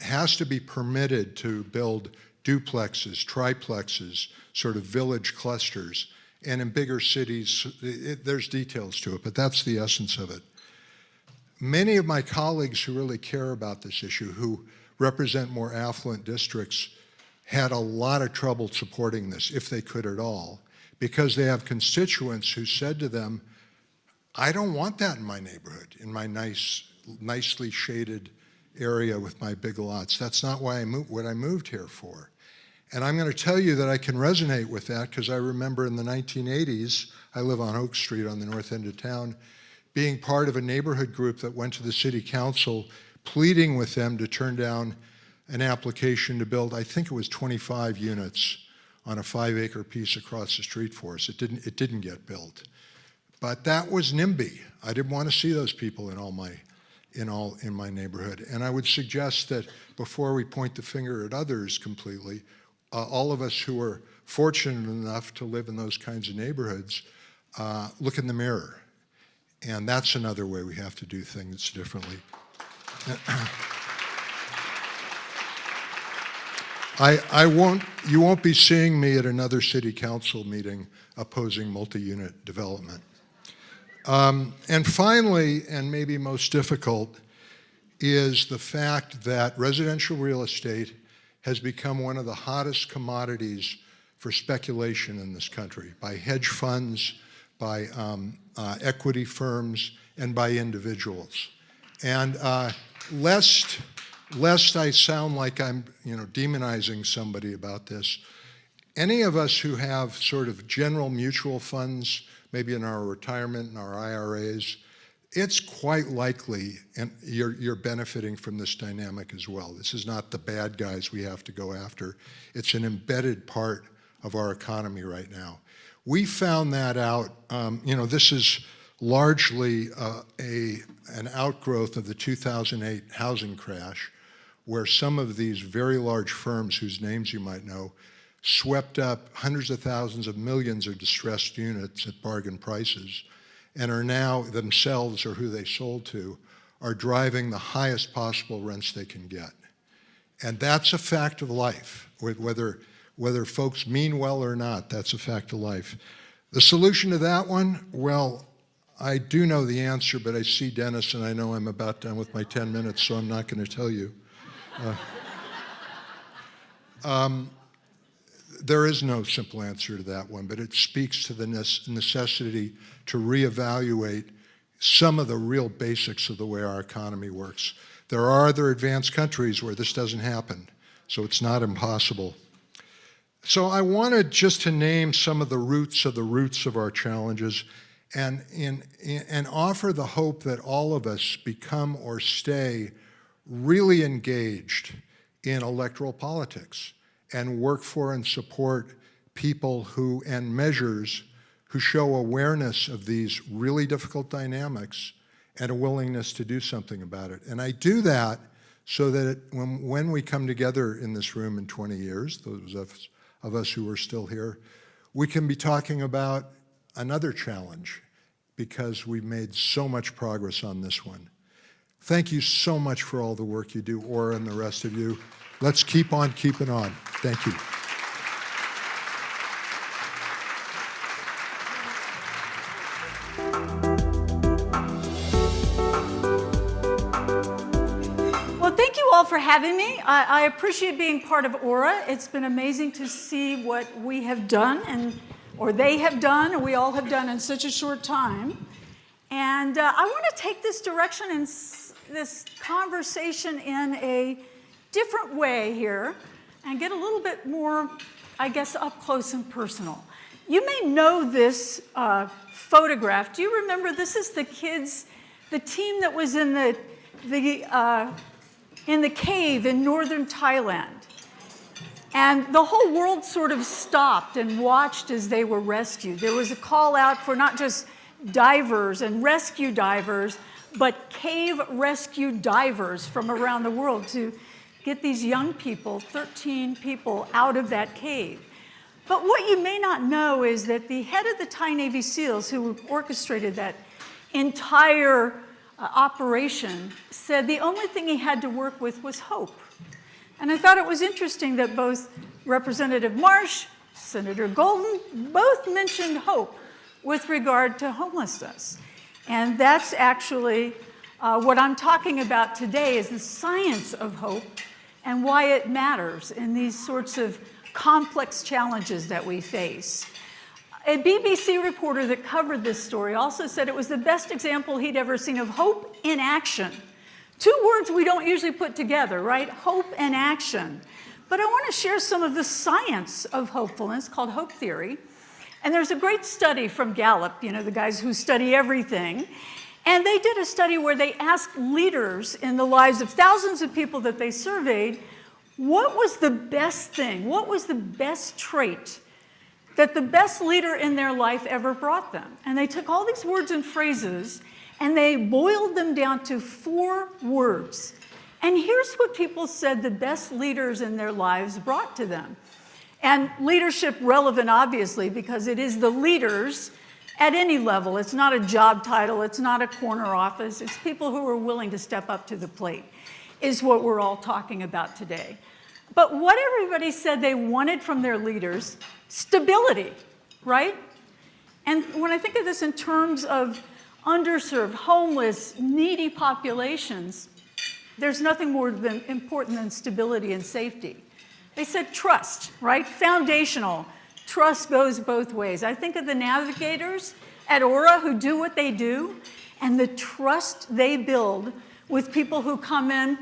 Speaker 5: has to be permitted to build duplexes, triplexes, sort of village clusters, and in bigger cities, there's details to it, but that's the essence of it. Many of my colleagues who really care about this issue, who represent more affluent districts, had a lot of trouble supporting this, if they could at all, because they have constituents who said to them, I don't want that in my neighborhood, in my nicely shaded area with my big lots. That's not why what I moved here for. And I'm going to tell you that I can resonate with that because I remember in the 1980s, I live on Oak Street on the north end of town, being part of a neighborhood group that went to the city council pleading with them to turn down an application to build, I think it was 25 units on a 5-acre piece across the street for us. It didn't get built. But that was NIMBY. I didn't want to see those people in my neighborhood. And I would suggest that before we point the finger at others completely, all of us who are fortunate enough to live in those kinds of neighborhoods, look in the mirror. And that's another way we have to do things differently. You won't be seeing me at another city council meeting opposing multi-unit development. And finally, and maybe most difficult, is the fact that residential real estate has become one of the hottest commodities for speculation in this country by hedge funds, by equity firms, and by individuals. And lest I sound like I'm demonizing somebody about this, any of us who have sort of general mutual funds, maybe in our retirement and our IRAs, it's quite likely, and you're benefiting from this dynamic as well. This is not the bad guys we have to go after. It's an embedded part of our economy right now. We found that out, this is largely an outgrowth of the 2008 housing crash, where some of these very large firms, whose names you might know, swept up hundreds of thousands of millions of distressed units at bargain prices, and are now themselves, or who they sold to, are driving the highest possible rents they can get. And that's a fact of life, whether folks mean well or not, that's a fact of life. The solution to that one, well, I do know the answer, but I see Dennis and I know I'm about done with my 10 minutes, so I'm not going to tell you. There is no simple answer to that one, but it speaks to the necessity to reevaluate some of the real basics of the way our economy works. There are other advanced countries where this doesn't happen, so it's not impossible. So I wanted just to name some of the roots of our challenges and offer the hope that all of us become or stay really engaged in electoral politics and work for and support people and measures who show awareness of these really difficult dynamics and a willingness to do something about it. And I do that so that when we come together in this room in 20 years, those of us who are still here, we can be talking about another challenge because we've made so much progress on this one. Thank you so much for all the work you do, OHRA and the rest of you. Let's keep on keeping on. Thank you.
Speaker 6: Well, thank you all for having me. I appreciate being part of OHRA. It's been amazing to see what we have done, or they have done, or we all have done in such a short time. And I want to take this direction and this conversation in a different way here and get a little bit more, I guess, up close and personal. You may know this photograph. Do you remember? This is the kids, the team that was in the cave in northern Thailand. And the whole world sort of stopped and watched as they were rescued. There was a call out for not just divers and rescue divers, but cave rescue divers from around the world to get these young people, 13 people, out of that cave. But what you may not know is that the head of the Thai Navy SEALs, who orchestrated that entire operation, said the only thing he had to work with was hope. And I thought it was interesting that both Representative Marsh, Senator Golden, both mentioned hope with regard to homelessness. And that's actually what I'm talking about today, is the science of hope and why it matters in these sorts of complex challenges that we face. A BBC reporter that covered this story also said it was the best example he'd ever seen of hope in action. Two words we don't usually put together, right? Hope and action. But I want to share some of the science of hopefulness called hope theory. And there's a great study from Gallup, the guys who study everything. And they did a study where they asked leaders in the lives of thousands of people that they surveyed, what was the best thing, what was the best trait that the best leader in their life ever brought them? And they took all these words and phrases and they boiled them down to 4 words. And here's what people said the best leaders in their lives brought to them. And leadership relevant, obviously, because it is the leaders at any level. It's not a job title. It's not a corner office. It's people who are willing to step up to the plate. is what we're all talking about today. But what everybody said they wanted from their leaders, stability, right? And when I think of this in terms of underserved, homeless, needy populations, there's nothing more important than stability and safety. They said trust, right? Foundational. Trust goes both ways. I think of the navigators at OHRA who do what they do, and the trust they build with people who come in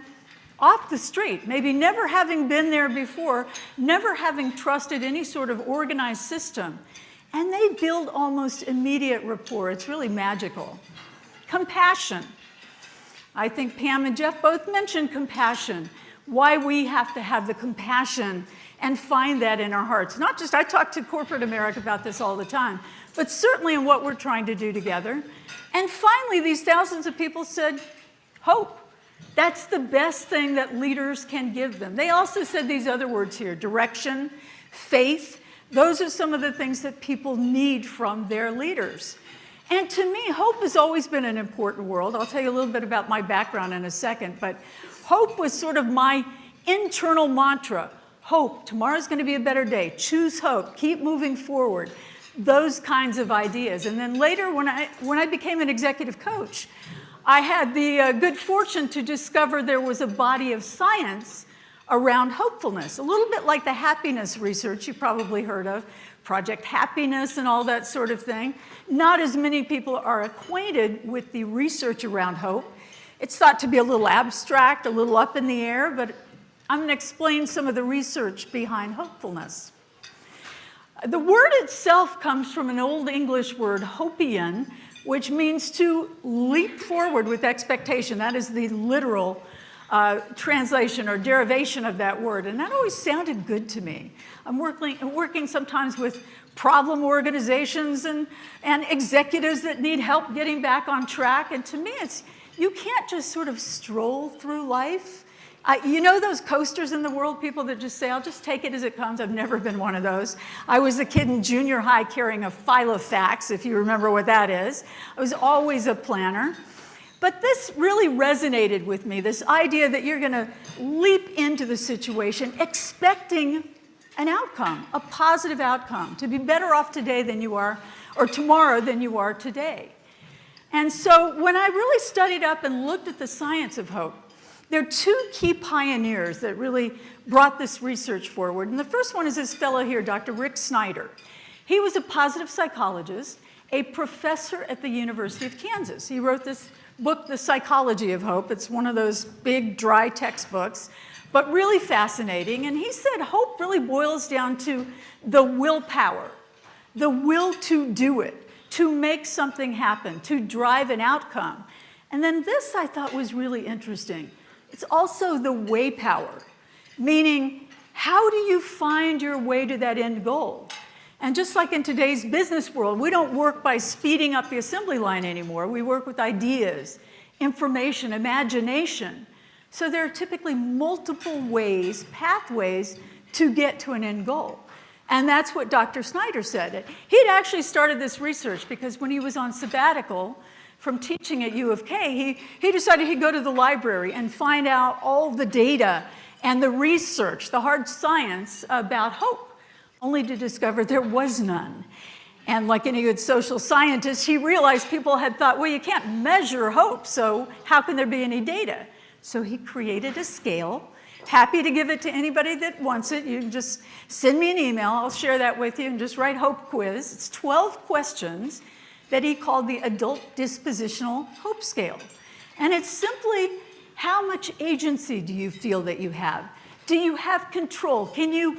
Speaker 6: off the street, maybe never having been there before, never having trusted any sort of organized system. And they build almost immediate rapport. It's really magical. Compassion. I think Pam and Jeff both mentioned compassion, why we have to have the compassion and find that in our hearts. Not just, I talk to corporate America about this all the time, but certainly in what we're trying to do together. And finally, these thousands of people said, hope. That's the best thing that leaders can give them. They also said these other words here, direction, faith. Those are some of the things that people need from their leaders. And to me, hope has always been an important word. I'll tell you a little bit about my background in a second, but hope was sort of my internal mantra. Hope, tomorrow's going to be a better day. Choose hope, keep moving forward. Those kinds of ideas. And then later, when I became an executive coach, I had the good fortune to discover there was a body of science around hopefulness, a little bit like the happiness research you probably heard of, Project Happiness and all that sort of thing. Not as many people are acquainted with the research around hope. It's thought to be a little abstract, a little up in the air, but I'm going to explain some of the research behind hopefulness. The word itself comes from an Old English word, hopian, which means to leap forward with expectation. That is the literal translation or derivation of that word. And that always sounded good to me. I'm working sometimes with problem organizations and executives that need help getting back on track. And to me, you can't just sort of stroll through life. You know those coasters in the world, people that just say, I'll just take it as it comes? I've never been one of those. I was a kid in junior high carrying a filofax, if you remember what that is. I was always a planner. But this really resonated with me, this idea that you're going to leap into the situation expecting an outcome, a positive outcome, to be better off today than you are, or tomorrow than you are today. And so when I really studied up and looked at the science of hope, there are two key pioneers that really brought this research forward. And the first one is this fellow here, Dr. Rick Snyder. He was a positive psychologist, a professor at the University of Kansas. He wrote this book, The Psychology of Hope. It's one of those big, dry textbooks, but really fascinating. And he said hope really boils down to the willpower, the will to do it, to make something happen, to drive an outcome. And then this I thought was really interesting. It's also the way power, meaning how do you find your way to that end goal? And just like in today's business world, we don't work by speeding up the assembly line anymore. We work with ideas, information, imagination. So there are typically multiple ways, pathways, to get to an end goal. And that's what Dr. Snyder said. He'd actually started this research because when he was on sabbatical from teaching at U of K, he decided he'd go to the library and find out all the data and the research, the hard science about hope, only to discover there was none. And like any good social scientist, he realized people had thought, well, you can't measure hope, so how can there be any data? So he created a scale. Happy to give it to anybody that wants it. You can just send me an email. I'll share that with you and just write Hope Quiz. It's 12 questions that he called the Adult Dispositional Hope Scale. And it's simply how much agency do you feel that you have? Do you have control? Can you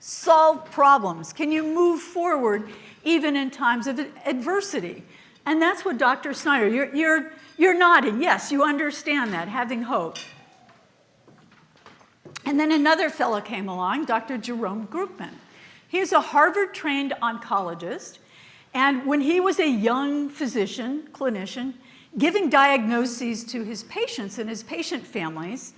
Speaker 6: solve problems? Can you move forward even in times of adversity? And that's what Dr. Snyder, you're nodding. Yes, you understand that, having hope. And then another fellow came along, Dr. Jerome Groopman. He's a Harvard-trained oncologist. And when he was a young physician, clinician, giving diagnoses to his patients and his patient families,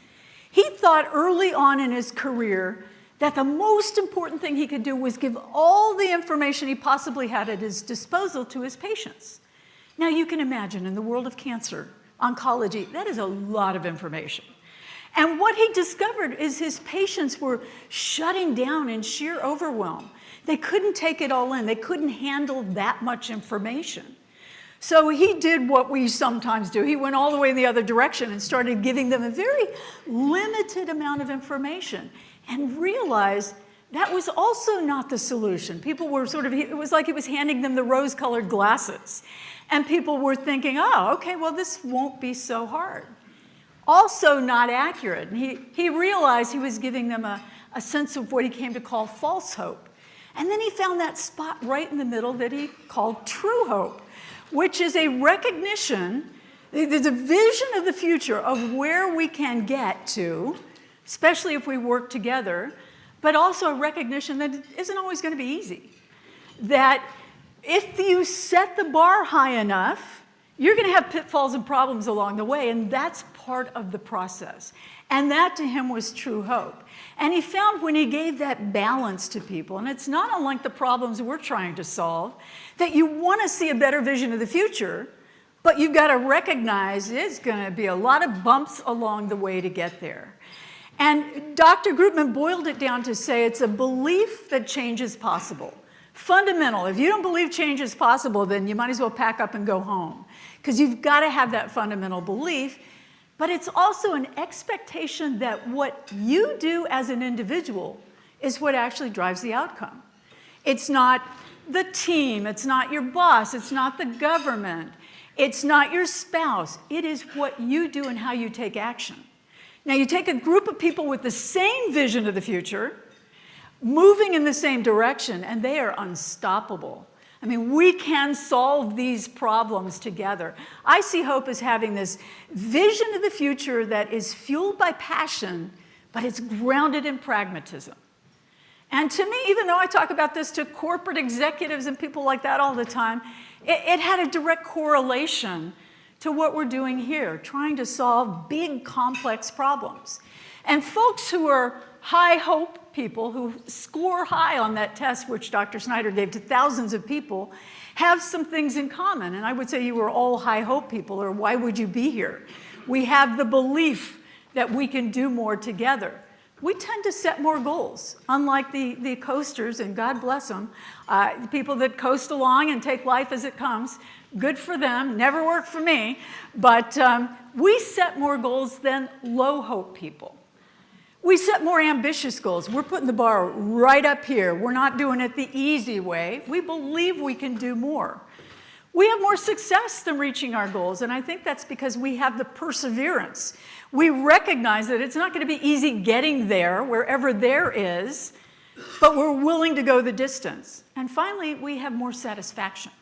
Speaker 6: he thought early on in his career that the most important thing he could do was give all the information he possibly had at his disposal to his patients. Now you can imagine in the world of cancer, oncology, that is a lot of information. And what he discovered is his patients were shutting down in sheer overwhelm. They couldn't take it all in. They couldn't handle that much information. So he did what we sometimes do. He went all the way in the other direction and started giving them a very limited amount of information and realized that was also not the solution. People were it was like he was handing them the rose-colored glasses. And people were thinking, oh, okay, well, this won't be so hard. Also not accurate. And he realized he was giving them a sense of what he came to call false hope. And then he found that spot right in the middle that he called true hope, which is a recognition, there's a vision of the future of where we can get to, especially if we work together, but also a recognition that it isn't always going to be easy. That if you set the bar high enough, you're going to have pitfalls and problems along the way, and that's part of the process. And that to him was true hope. And he found when he gave that balance to people, and it's not unlike the problems we're trying to solve, that you want to see a better vision of the future, but you've got to recognize it's going to be a lot of bumps along the way to get there. And Dr. Grootman boiled it down to say it's a belief that change is possible. Fundamental. If you don't believe change is possible, then you might as well pack up and go home, because you've got to have that fundamental belief. But it's also an expectation that what you do as an individual is what actually drives the outcome. It's not the team, it's not your boss, it's not the government, it's not your spouse. It is what you do and how you take action. Now, you take a group of people with the same vision of the future, moving in the same direction, and they are unstoppable. I mean, we can solve these problems together. I see hope as having this vision of the future that is fueled by passion, but it's grounded in pragmatism. And to me, even though I talk about this to corporate executives and people like that all the time, it had a direct correlation to what we're doing here, trying to solve big, complex problems. And folks who are high hope people, who score high on that test, which Dr. Snyder gave to thousands of people, have some things in common. And I would say you are all high hope people, or why would you be here? We have the belief that we can do more together. We tend to set more goals, unlike the coasters, and God bless them, the people that coast along and take life as it comes. Good for them, never worked for me. But we set more goals than low hope people. We set more ambitious goals. We're putting the bar right up here. We're not doing it the easy way. We believe we can do more. We have more success than reaching our goals, and I think that's because we have the perseverance. We recognize that it's not going to be easy getting there, wherever there is, but we're willing to go the distance. And finally, we have more satisfaction.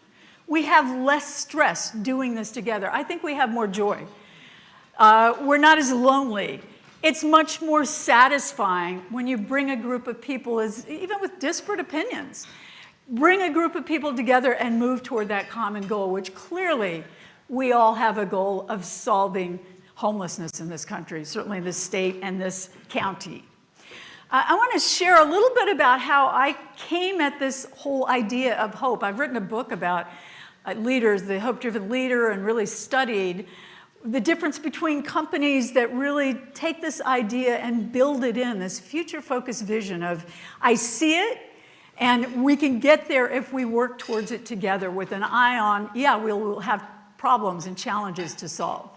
Speaker 6: We have less stress doing this together. I think we have more joy. We're not as lonely. It's much more satisfying when you bring a group of people, even with disparate opinions, bring a group of people together and move toward that common goal, which clearly we all have a goal of solving homelessness in this country, certainly this state and this county. I want to share a little bit about how I came at this whole idea of hope. I've written a book about leaders, the hope-driven leader, and really studied the difference between companies that really take this idea and build it in, this future-focused vision of, I see it, and we can get there if we work towards it together with an eye on, yeah, we'll have problems and challenges to solve.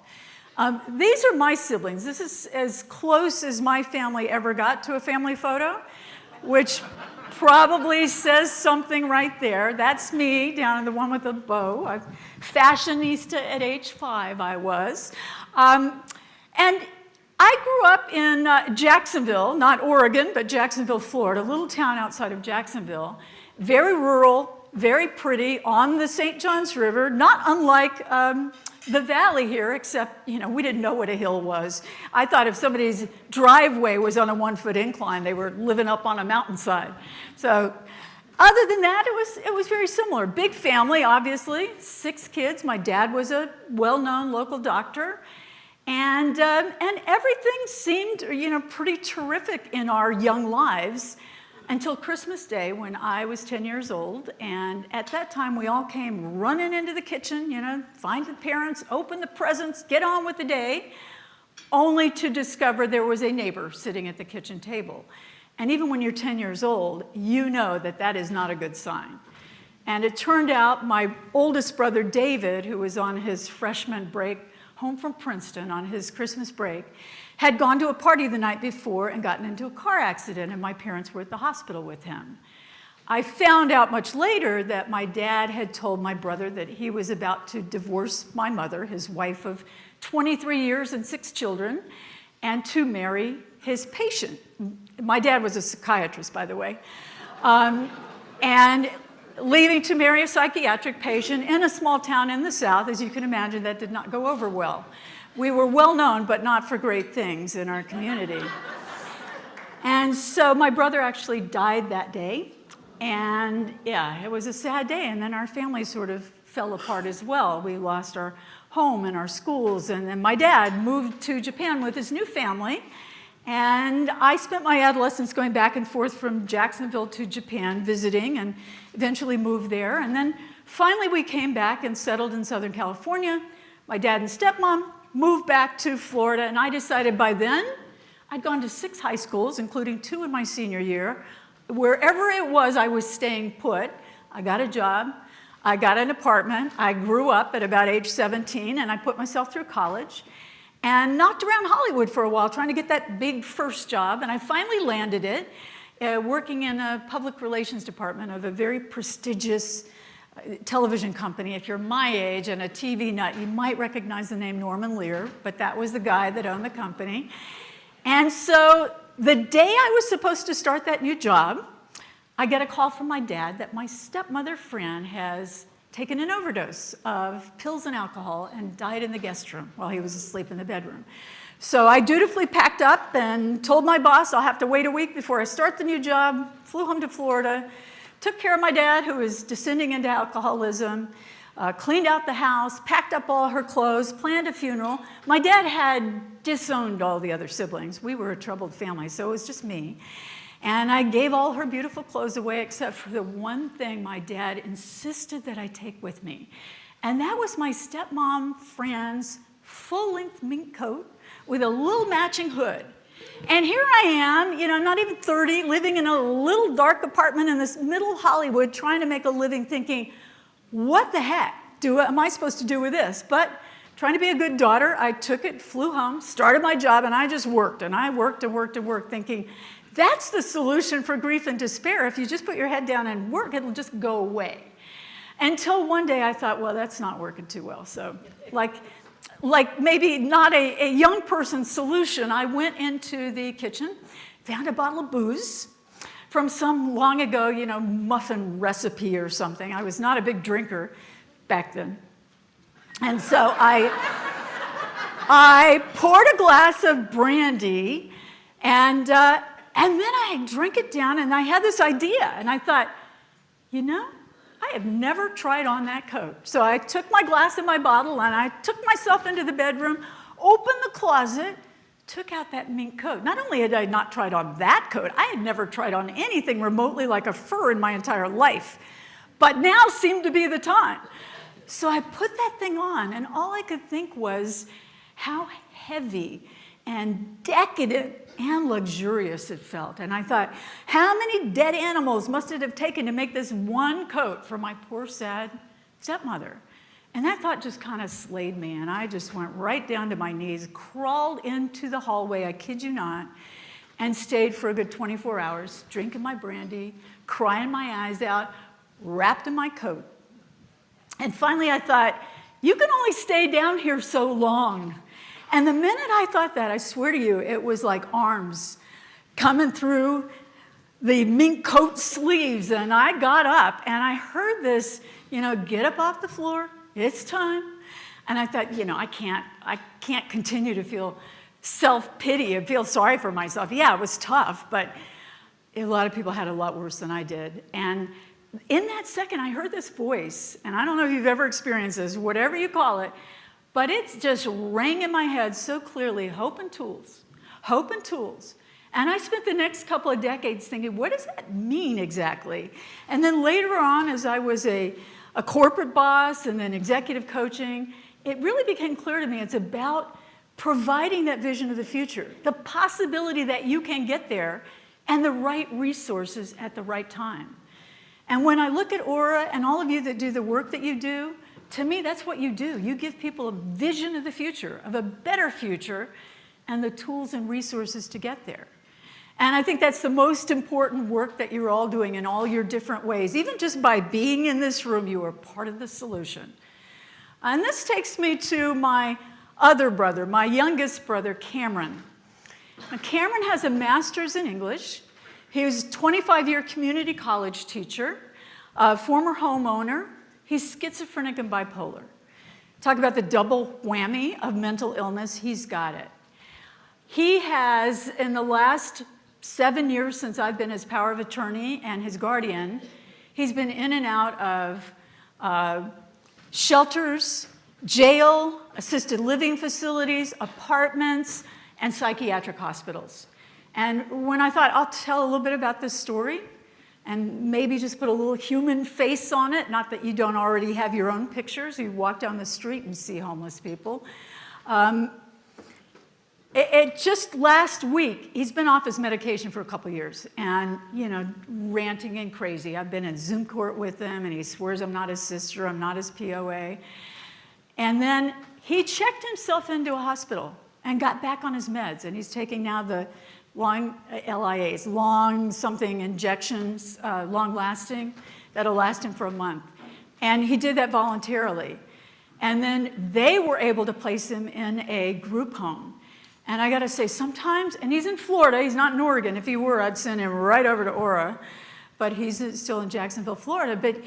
Speaker 6: These are my siblings. This is as close as my family ever got to a family photo, which probably says something right there. That's me down in the one with the bow. I'm fashionista at age 5, I was. And I grew up in Jacksonville, not Oregon, but Jacksonville, Florida, a little town outside of Jacksonville. Very rural, very pretty, on the St. Johns River, not unlike the valley here, except, we didn't know what a hill was. I thought if somebody's driveway was on a 1-foot incline, they were living up on a mountainside. So other than that, it was very similar. Big family, obviously, 6 kids. My dad was a well-known local doctor. And everything seemed, pretty terrific in our young lives until Christmas Day when I was 10 years old. And at that time, we all came running into the kitchen, find the parents, open the presents, get on with the day. only to discover there was a neighbor sitting at the kitchen table. And even when you're 10 years old, you know that that is not a good sign. And it turned out my oldest brother, David, who was on his freshman break home from Princeton on his Christmas break, had gone to a party the night before and gotten into a car accident, and my parents were at the hospital with him. I found out much later that my dad had told my brother that he was about to divorce my mother, his wife of 23 years and 6 children, and to marry his patient. My dad was a psychiatrist, by the way. And leaving to marry a psychiatric patient in a small town in the South. As you can imagine, that did not go over well. We were well known, but not for great things in our community. And so my brother actually died that day. And yeah, it was a sad day. And then our family sort of fell apart as well. We lost our home and our schools. And then my dad moved to Japan with his new family. And I spent my adolescence going back and forth from Jacksonville to Japan, visiting, and eventually moved there. And then finally we came back and settled in Southern California. My dad and stepmom moved back to Florida, and I decided by then, I'd gone to 6 high schools, including 2 in my senior year. Wherever it was, I was staying put. I got a job. I got an apartment. I grew up at about age 17, and I put myself through college. And knocked around Hollywood for a while, trying to get that big first job. And I finally landed it, working in a public relations department of a very prestigious television company. If you're my age and a TV nut, you might recognize the name Norman Lear, but that was the guy that owned the company. And so the day I was supposed to start that new job, I get a call from my dad that my stepmother, Fran, has taken an overdose of pills and alcohol and died in the guest room while he was asleep in the bedroom. So I dutifully packed up and told my boss I'll have to wait a week before I start the new job, flew home to Florida, took care of my dad, who was descending into alcoholism, cleaned out the house, packed up all her clothes, planned a funeral. My dad had disowned all the other siblings. We were a troubled family, so it was just me. And I gave all her beautiful clothes away except for the one thing my dad insisted that I take with me. And that was my stepmom, Fran's, full-length mink coat with a little matching hood. And here I am, not even 30, living in a little dark apartment in this middle of Hollywood, trying to make a living, thinking, what the heck am I supposed to do with this? But trying to be a good daughter, I took it, flew home, started my job, and I just worked. And I worked and worked and worked, thinking, that's the solution for grief and despair. If you just put your head down and work, it'll just go away. Until one day I thought, well, that's not working too well. So like maybe not a young person's solution, I went into the kitchen, found a bottle of booze from some long ago, muffin recipe or something. I was not a big drinker back then. And so I poured a glass of brandy, and then I drank it down, and I had this idea, and I thought, I have never tried on that coat. So I took my glass and my bottle, and I took myself into the bedroom, opened the closet, took out that mink coat. Not only had I not tried on that coat, I had never tried on anything remotely like a fur in my entire life. But now seemed to be the time. So I put that thing on, and all I could think was how heavy and decadent and luxurious it felt. And I thought, how many dead animals must it have taken to make this one coat for my poor, sad stepmother? And that thought just kind of slayed me, and I just went right down to my knees, crawled into the hallway, I kid you not, and stayed for a good 24 hours, drinking my brandy, crying my eyes out, wrapped in my coat. And finally I thought, you can only stay down here so long. And the minute I thought that, I swear to you, it was like arms coming through the mink coat sleeves. And I got up, and I heard this, get up off the floor, it's time. And I thought, I can't continue to feel self-pity and feel sorry for myself. Yeah, it was tough, but a lot of people had a lot worse than I did. And in that second, I heard this voice, and I don't know if you've ever experienced this, whatever you call it, but it's just rang in my head so clearly, hope and tools, hope and tools. And I spent the next couple of decades thinking, what does that mean exactly? And then later on, as I was a corporate boss and then executive coaching, it really became clear to me it's about providing that vision of the future, the possibility that you can get there, and the right resources at the right time. And when I look at OHRA and all of you that do the work that you do, to me, that's what you do. You give people a vision of the future, of a better future, and the tools and resources to get there. And I think that's the most important work that you're all doing in all your different ways. Even just by being in this room, you are part of the solution. And this takes me to my other brother, my youngest brother, Cameron. Now, Cameron has a master's in English. He was a 25-year community college teacher, a former homeowner. He's schizophrenic and bipolar. Talk about the double whammy of mental illness, he's got it. He has, in the last 7 years since I've been his power of attorney and his guardian, he's been in and out of shelters, jail, assisted living facilities, apartments, and psychiatric hospitals. And when I thought, I'll tell a little bit about this story, and maybe just put a little human face on it, not that you don't already have your own pictures, you walk down the street and see homeless people. Just last week, he's been off his medication for a couple years, and, you know, ranting and crazy. I've been in Zoom court with him, and he swears I'm not his sister, I'm not his POA. And then he checked himself into a hospital and got back on his meds, and he's taking now the long LIAs, long something injections, long lasting, that'll last him for a month. And he did that voluntarily. And then they were able to place him in a group home. And I gotta say, sometimes, and he's in Florida, he's not in Oregon. If he were, I'd send him right over to OHRA, but he's still in Jacksonville, Florida. But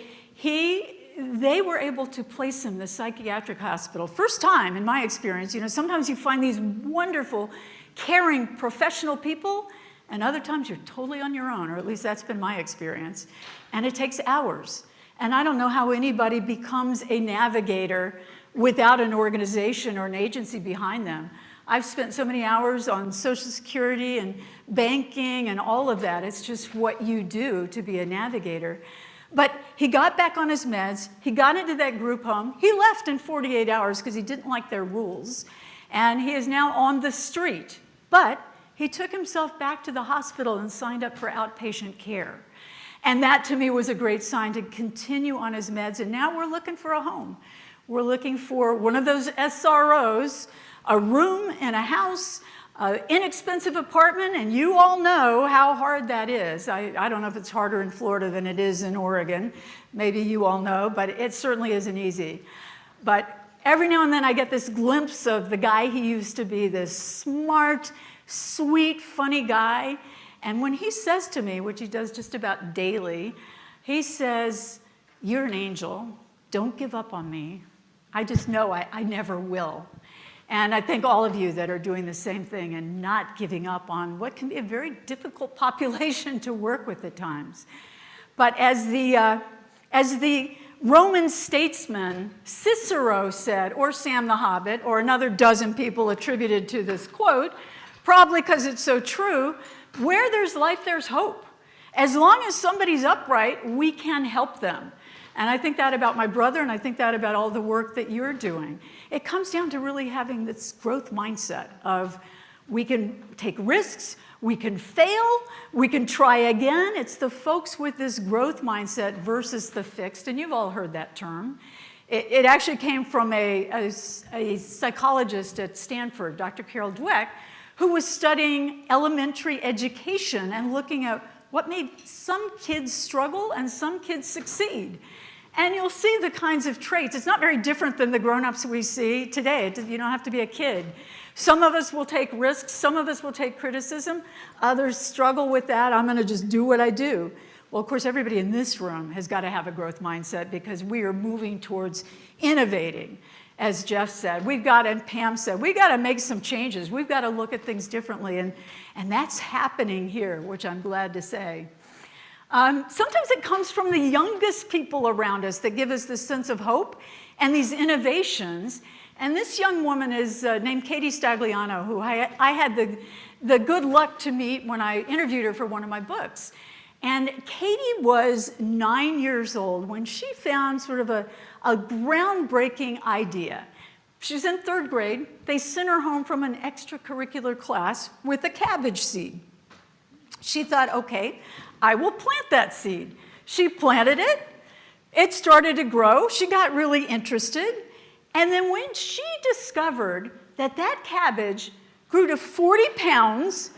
Speaker 6: they were able to place him in the psychiatric hospital. First time, in my experience, you know, sometimes you find these wonderful, caring, professional people, and other times you're totally on your own, or at least that's been my experience. And it takes hours. And I don't know how anybody becomes a navigator without an organization or an agency behind them. I've spent so many hours on Social Security and banking and all of that. It's just what you do to be a navigator. But he got back on his meds. He got into that group home. He left in 48 hours because he didn't like their rules. And he is now on the street. But he took himself back to the hospital and signed up for outpatient care. And that, to me, was a great sign to continue on his meds. And now we're looking for a home. We're looking for one of those SROs, a room in a house, an inexpensive apartment, and you all know how hard that is. I don't know if it's harder in Florida than it is in Oregon. Maybe you all know, but it certainly isn't easy. But every now and then I get this glimpse of the guy he used to be, this smart, sweet, funny guy. And when he says to me, which he does just about daily, he says, "You're an angel. Don't give up on me. I just know I never will." And I thank all of you that are doing the same thing and not giving up on what can be a very difficult population to work with at times. But as the Roman statesman Cicero said, or Sam the Hobbit, or another dozen people attributed to this quote, probably because it's so true, where there's life, there's hope. As long as somebody's upright, we can help them. And I think that about my brother, and I think that about all the work that you're doing. It comes down to really having this growth mindset of we can take risks, we can fail, we can try again. It's the folks with this growth mindset versus the fixed, and you've all heard that term. It actually came from a psychologist at Stanford, Dr. Carol Dweck, who was studying elementary education and looking at what made some kids struggle and some kids succeed. And you'll see the kinds of traits. It's not very different than the grown-ups we see today. You don't have to be a kid. Some of us will take risks. Some of us will take criticism. Others struggle with that. I'm going to just do what I do. Well, of course, everybody in this room has got to have a growth mindset because we are moving towards innovating. As Jeff said, we've got, and Pam said, we've got to make some changes. We've got to look at things differently. And that's happening here, which I'm glad to say. Sometimes it comes from the youngest people around us that give us this sense of hope and these innovations. And this young woman is named Katie Stagliano, who I had the good luck to meet when I interviewed her for one of my books. And Katie was 9 years old when she found sort of a groundbreaking idea. She's in 3rd grade. They sent her home from an extracurricular class with a cabbage seed. She thought, okay, I will plant that seed. She planted it. It started to grow. She got really interested. And then when she discovered that that cabbage grew to 40 pounds,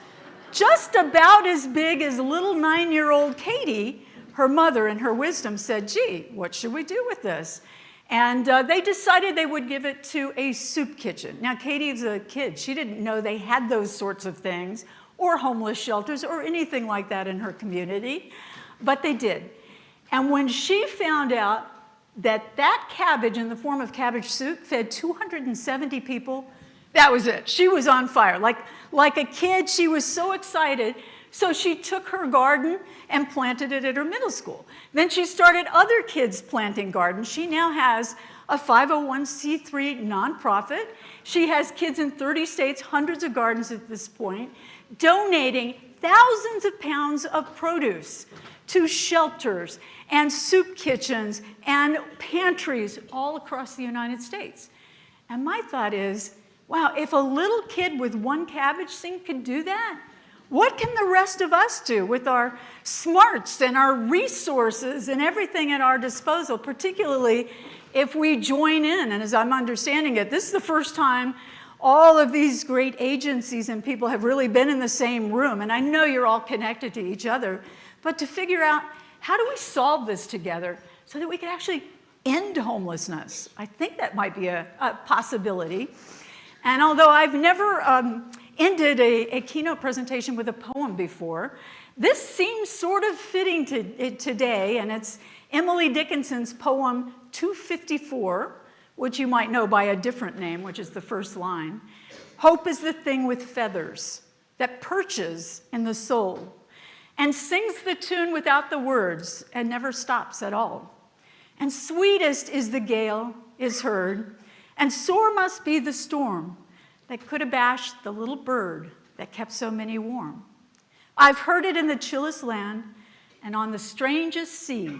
Speaker 6: just about as big as little 9-year-old Katie, her mother in her wisdom said, gee, what should we do with this? And they decided they would give it to a soup kitchen. Now, Katie's a kid. She didn't know they had those sorts of things, or homeless shelters, or anything like that in her community, but they did. And when she found out that that cabbage in the form of cabbage soup fed 270 people, that was it. She was on fire. Like a kid, she was so excited. So she took her garden and planted it at her middle school. Then she started other kids planting gardens. She now has a 501c3 nonprofit. She has kids in 30 states, hundreds of gardens at this point, donating thousands of pounds of produce to shelters and soup kitchens and pantries all across the United States. And my thought is, wow, if a little kid with one cabbage seed could do that, what can the rest of us do with our smarts and our resources and everything at our disposal, particularly if we join in? And as I'm understanding it, this is the first time all of these great agencies and people have really been in the same room. And I know you're all connected to each other, but to figure out how do we solve this together so that we can actually end homelessness? I think that might be a possibility. And although I've never ended a keynote presentation with a poem before, this seems sort of fitting to today, and it's Emily Dickinson's poem 254, which you might know by a different name, which is the first line. Hope is the thing with feathers that perches in the soul and sings the tune without the words and never stops at all. And sweetest is the gale is heard, and sore must be the storm that could abash the little bird that kept so many warm. I've heard it in the chillest land and on the strangest sea,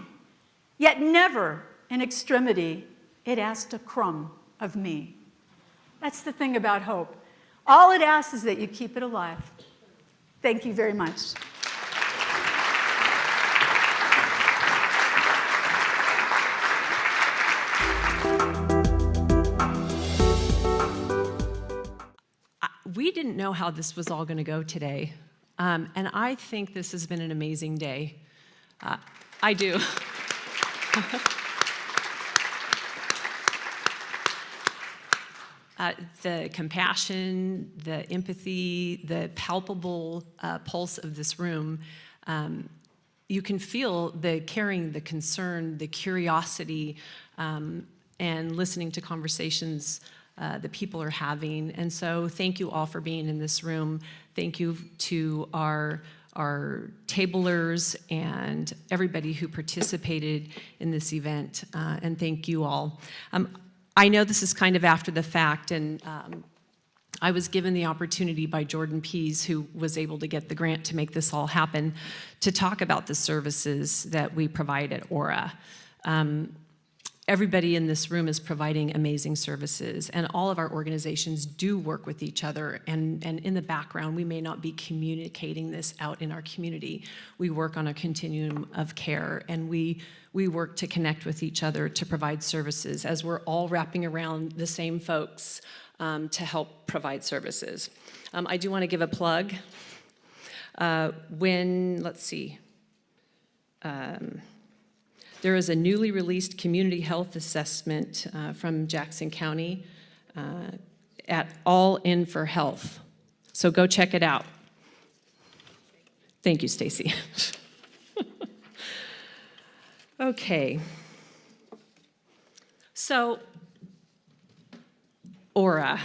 Speaker 6: yet never in extremity it asked a crumb of me. That's the thing about hope. All it asks is that you keep it alive. Thank you very much.
Speaker 2: We didn't know how this was all going to go today, and I think this has been an amazing day. I do. The compassion, the empathy, the palpable pulse of this room, you can feel the caring, the concern, the curiosity, and listening to conversations that people are having. And so thank you all for being in this room. Thank you to our tablers and everybody who participated in this event, and thank you all. I know this is kind of after the fact, and I was given the opportunity by Jordan Pease, who was able to get the grant to make this all happen, to talk about the services that we provide at OHRA. Everybody in this room is providing amazing services, and all of our organizations do work with each other, and in the background, we may not be communicating this out in our community. We work on a continuum of care, and we work to connect with each other to provide services as we're all wrapping around the same folks to help provide services. I do want to give a plug. There is a newly released community health assessment from Jackson County at All In for Health. So go check it out. Thank you, Stacy. Okay. So, OHRA.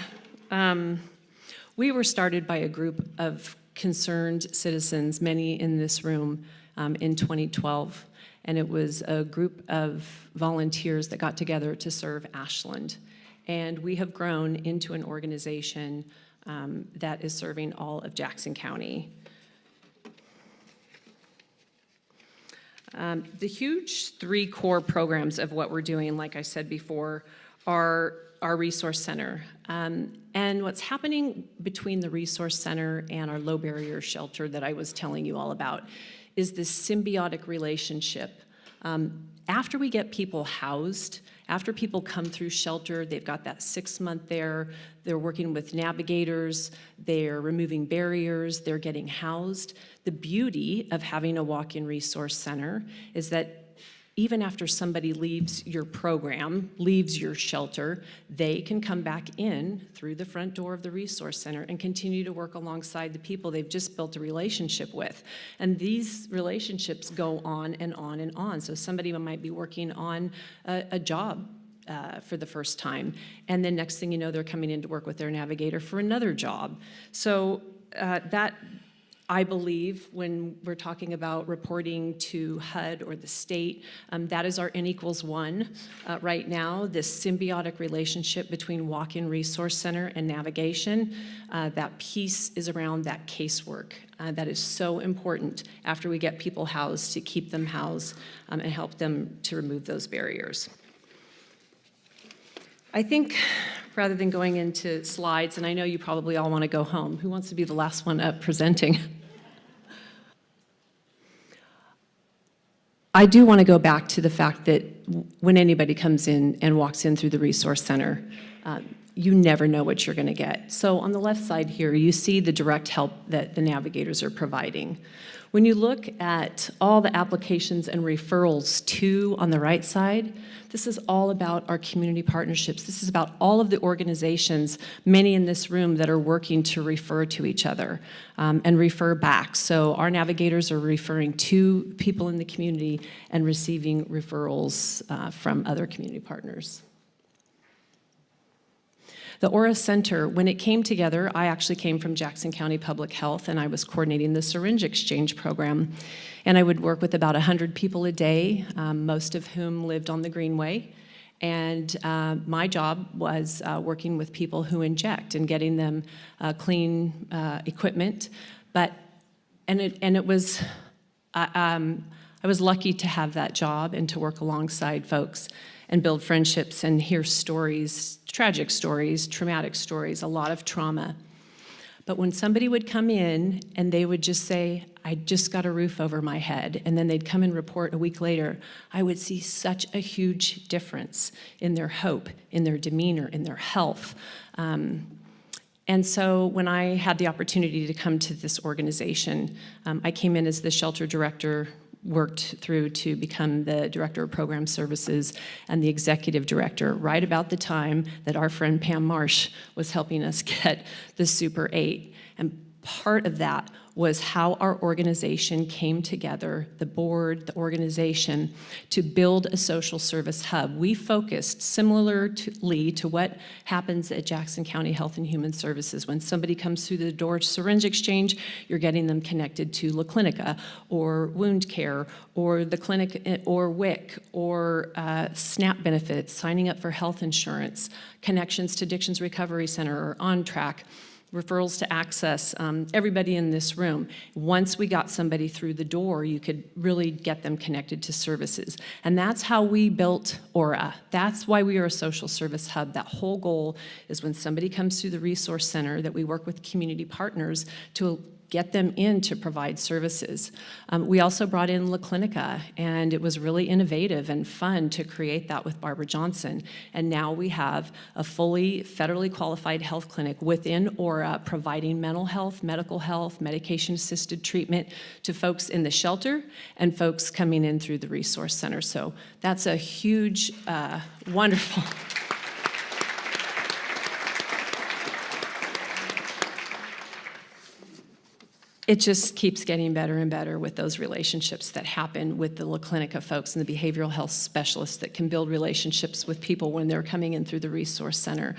Speaker 2: We were started by a group of concerned citizens, many in this room, in 2012. And it was a group of volunteers that got together to serve Ashland. And we have grown into an organization that is serving all of Jackson County. The huge three core programs of what we're doing, like I said before, our resource center. And what's happening between the resource center and our low barrier shelter that I was telling you all about is this symbiotic relationship. After we get people housed, after people come through shelter, they've got that 6 month there, they're working with navigators, they're removing barriers, they're getting housed. The beauty of having a walk-in resource center is that even after somebody leaves your program, leaves your shelter, they can come back in through the front door of the resource center and continue to work alongside the people they've just built a relationship with. And these relationships go on and on and on. So somebody might be working on a job for the first time, and then next thing you know, they're coming in to work with their navigator for another job. So that, I believe, when we're talking about reporting to HUD or the state, that is our N=1 right now, this symbiotic relationship between walk-in resource center and navigation. That piece is around that casework. That is so important after we get people housed, to keep them housed and help them to remove those barriers. I think, rather than going into slides, and I know you probably all want to go home, who wants to be the last one up presenting? I do want to go back to the fact that when anybody comes in and walks in through the resource center, you never know what you're going to get. So on the left side here, you see the direct help that the navigators are providing. When you look at all the applications and referrals to on the right side, this is all about our community partnerships. This is about all of the organizations, many in this room, that are working to refer to each other and refer back. So our navigators are referring to people in the community and receiving referrals from other community partners. The OHRA Center, when it came together, I actually came from Jackson County Public Health, and I was coordinating the syringe exchange program. And I would work with about 100 people a day, most of whom lived on the Greenway. And my job was working with people who inject and getting them clean equipment. I was lucky to have that job and to work alongside folks and build friendships and hear stories, tragic stories, traumatic stories, a lot of trauma. But when somebody would come in and they would just say, I just got a roof over my head, and then they'd come and report a week later, I would see such a huge difference in their hope, in their demeanor, in their health. And so when I had the opportunity to come to this organization, I came in as the shelter director, worked through to become the director of program services and the executive director right about the time that our friend Pam Marsh was helping us get the Super 8. And part of that was how our organization came together, the board, the organization, to build a social service hub. We focused similarly to what happens at Jackson County Health and Human Services. When somebody comes through the door to syringe exchange, you're getting them connected to La Clinica or wound care or the clinic or WIC or SNAP benefits, signing up for health insurance, connections to Addictions Recovery Center or On Track, referrals to Access, everybody in this room. Once we got somebody through the door, you could really get them connected to services. And that's how we built OHRA. That's why we are a social service hub. That whole goal is when somebody comes through the resource center, that we work with community partners to get them in to provide services. We also brought in La Clinica, and it was really innovative and fun to create that with Barbara Johnson. And now we have a fully federally qualified health clinic within OHRA providing mental health, medical health, medication-assisted treatment to folks in the shelter and folks coming in through the resource center. So that's a huge, wonderful... It just keeps getting better and better with those relationships that happen with the La Clinica folks and the behavioral health specialists that can build relationships with people when they're coming in through the resource center.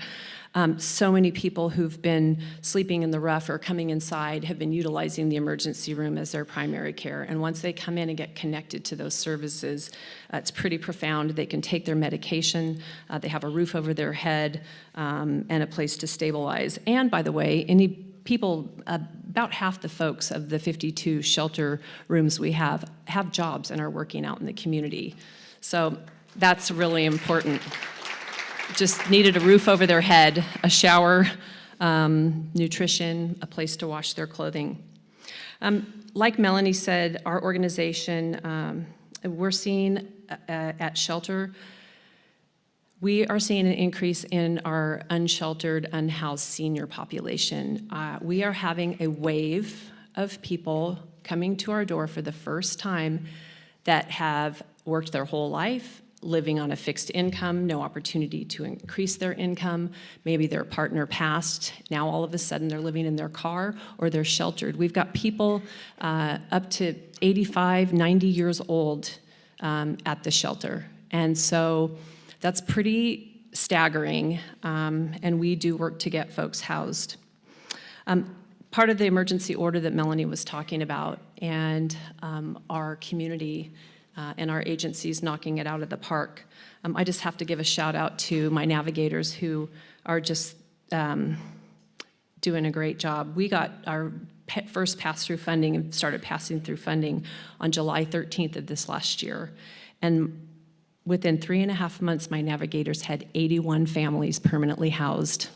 Speaker 2: So many people who've been sleeping in the rough or coming inside have been utilizing the emergency room as their primary care. And once they come in and get connected to those services, it's pretty profound. They can take their medication, they have a roof over their head, and a place to stabilize. And by the way, any people, about half the folks of the 52 shelter rooms we have jobs and are working out in the community. So that's really important. just needed a roof over their head, a shower, nutrition, a place to wash their clothing. Like Melanie said, our organization, we're seeing at shelter, we are seeing an increase in our unsheltered, unhoused senior population. We are having a wave of people coming to our door for the first time that have worked their whole life, living on a fixed income, no opportunity to increase their income. Maybe their partner passed. Now all of a sudden they're living in their car or they're sheltered. We've got people up to 85, 90 years old at the shelter. And so that's pretty staggering, and we do work to get folks housed. Part of the emergency order that Melanie was talking about and our community and our agencies knocking it out of the park, I just have to give a shout out to my navigators who are just doing a great job. We got our first pass-through funding and started passing through funding on July 13th of this last year. And within 3.5 months, my navigators had 81 families permanently housed.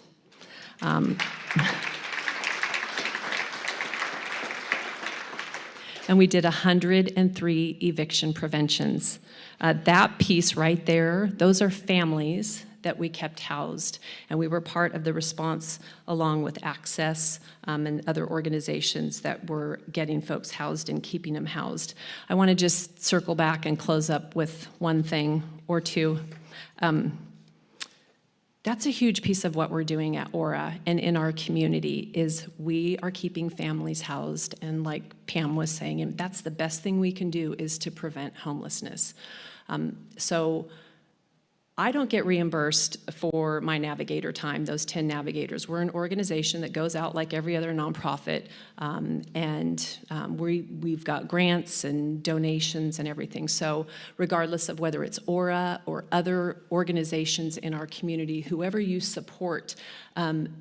Speaker 2: And we did 103 eviction preventions. That piece right there, those are families that we kept housed, and we were part of the response along with Access and other organizations that were getting folks housed and keeping them housed. I want to just circle back and close up with one thing or two. That's a huge piece of what we're doing at OHRA and in our community is we are keeping families housed, and like Pam was saying, and that's the best thing we can do is to prevent homelessness. So I don't get reimbursed for my navigator time, those 10 navigators. We're an organization that goes out like every other nonprofit, and we've got grants and donations and everything. So regardless of whether it's OHRA or other organizations in our community, whoever you support,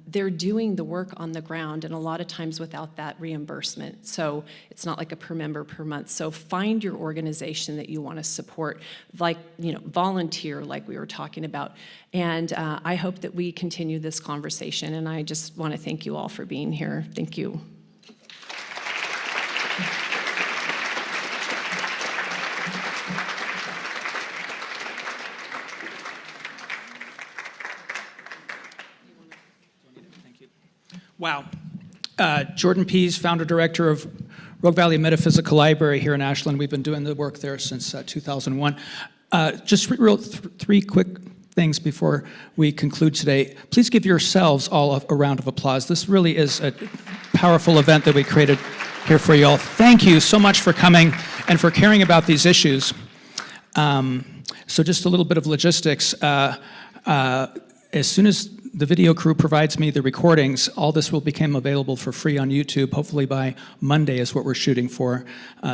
Speaker 2: they're doing the work on the ground, and a lot of times without that reimbursement. So it's not like a per member per month. So find your organization that you want to support, like, volunteer like we were talking about. And I hope that we continue this conversation, and I just want to thank you all for being here. Thank you.
Speaker 7: Wow. Jordan Pease, founder director of Rogue Valley Metaphysical Library here in Ashland. We've been doing the work there since 2001. Just three quick things before we conclude today. Please give yourselves all a round of applause. This really is a powerful event that we created here for you all. Thank you so much for coming and for caring about these issues. So just a little bit of logistics. As soon as the video crew provides me the recordings, all this will become available for free on YouTube. Hopefully by Monday is what we're shooting for.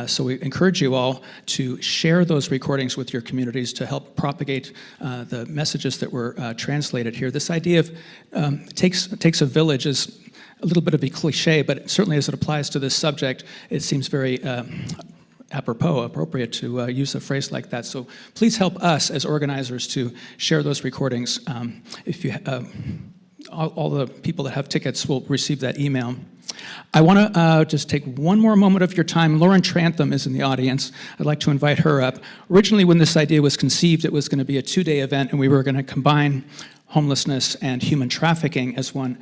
Speaker 7: So we encourage you all to share those recordings with your communities to help propagate the messages that were translated here. This idea of takes a village is a little bit of a cliche, but certainly as it applies to this subject, it seems very appropriate to use a phrase like that. So please help us as organizers to share those recordings. If you, all the people that have tickets will receive that email. I want to just take one more moment of your time. Lauren Trantham is in the audience. I'd like to invite her up. Originally, when this idea was conceived, it was going to be a 2-day event, and we were going to combine homelessness and human trafficking as one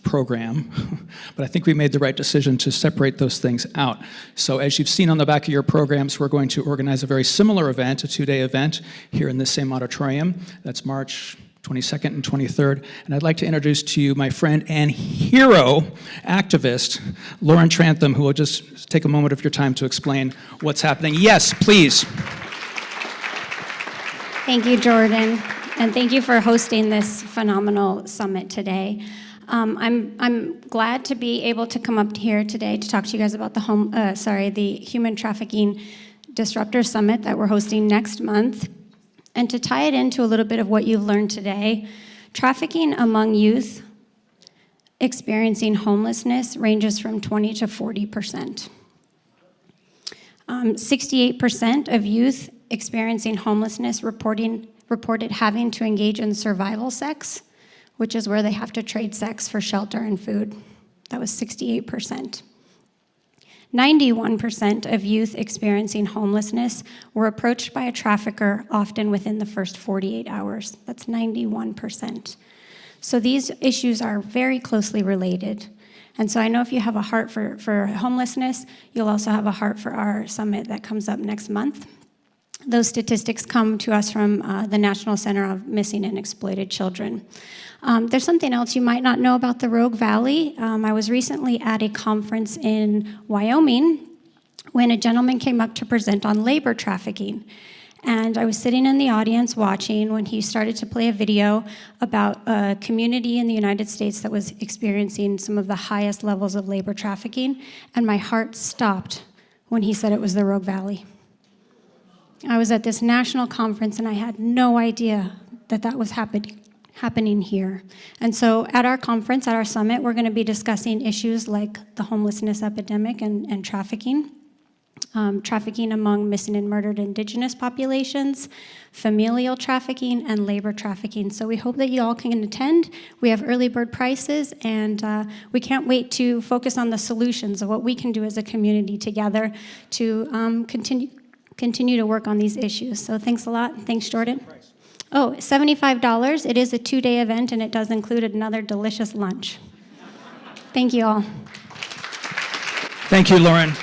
Speaker 7: program, but I think we made the right decision to separate those things out. So as you've seen on the back of your programs, we're going to organize a very similar event, a 2-day event, here in this same auditorium. That's March 22nd and 23rd. And I'd like to introduce to you my friend and hero activist, Lauren Trantham, who will just take a moment of your time to explain what's happening. Yes, please.
Speaker 8: Thank you, Jordan, and thank you for hosting this phenomenal summit today. I'm glad to be able to come up here today to talk to you guys about the Human Trafficking Disruptors Summit that we're hosting next month. And to tie it into a little bit of what you've learned today, trafficking among youth experiencing homelessness ranges from 20 to 40%. 68% of youth experiencing homelessness reporting reported having to engage in survival sex, which is where they have to trade sex for shelter and food. That was 68%. 91% of youth experiencing homelessness were approached by a trafficker, often within the first 48 hours. That's 91%. So these issues are very closely related. And so I know if you have a heart for homelessness, you'll also have a heart for our summit that comes up next month. Those statistics come to us from the National Center of Missing and Exploited Children. There's something else you might not know about the Rogue Valley. I was recently at a conference in Wyoming when a gentleman came up to present on labor trafficking. And I was sitting in the audience watching when he started to play a video about a community in the United States that was experiencing some of the highest levels of labor trafficking. And my heart stopped when he said it was the Rogue Valley. I was at this national conference and I had no idea that that was happening here. And so at our conference, at our summit, we're going to be discussing issues like the homelessness epidemic and trafficking. Trafficking among missing and murdered Indigenous populations, familial trafficking, and labor trafficking. So we hope that you all can attend. We have early bird prices, and we can't wait to focus on the solutions of what we can do as a community together to continue to work on these issues. So thanks a lot. Thanks, Jordan. Oh, $75. It is a 2-day event, and it does include another delicious lunch. Thank you all.
Speaker 7: Thank you, Lauren.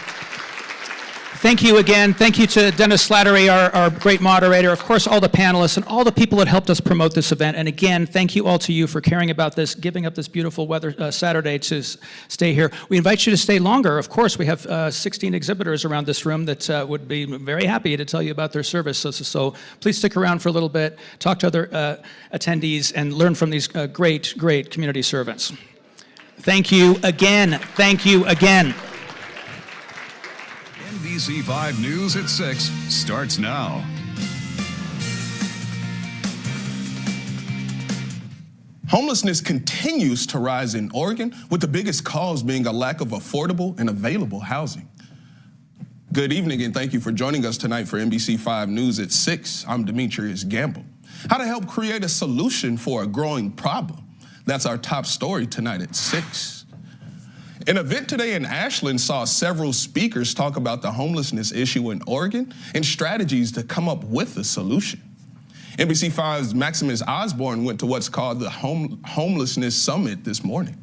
Speaker 7: Thank you again. Thank you to Dennis Slattery, our great moderator, of course, all the panelists, and all the people that helped us promote this event. And again, thank you all to you for caring about this, giving up this beautiful weather Saturday to stay here. We invite you to stay longer. Of course, we have 16 exhibitors around this room that would be very happy to tell you about their service. So please stick around for a little bit, talk to other attendees, and learn from these great community servants. Thank you again. Thank you again.
Speaker 9: NBC5 News at 6 starts now.
Speaker 10: Homelessness continues to rise in Oregon, with the biggest cause being a lack of affordable and available housing. Good evening, and thank you for joining us tonight for NBC5 News at 6. I'm Demetrius Gamble. How to help create a solution for a growing problem. That's our top story tonight at 6. An event today in Ashland saw several speakers talk about the homelessness issue in Oregon and strategies to come up with a solution. NBC5's Maximus Osborne went to what's called the Homelessness Summit this morning.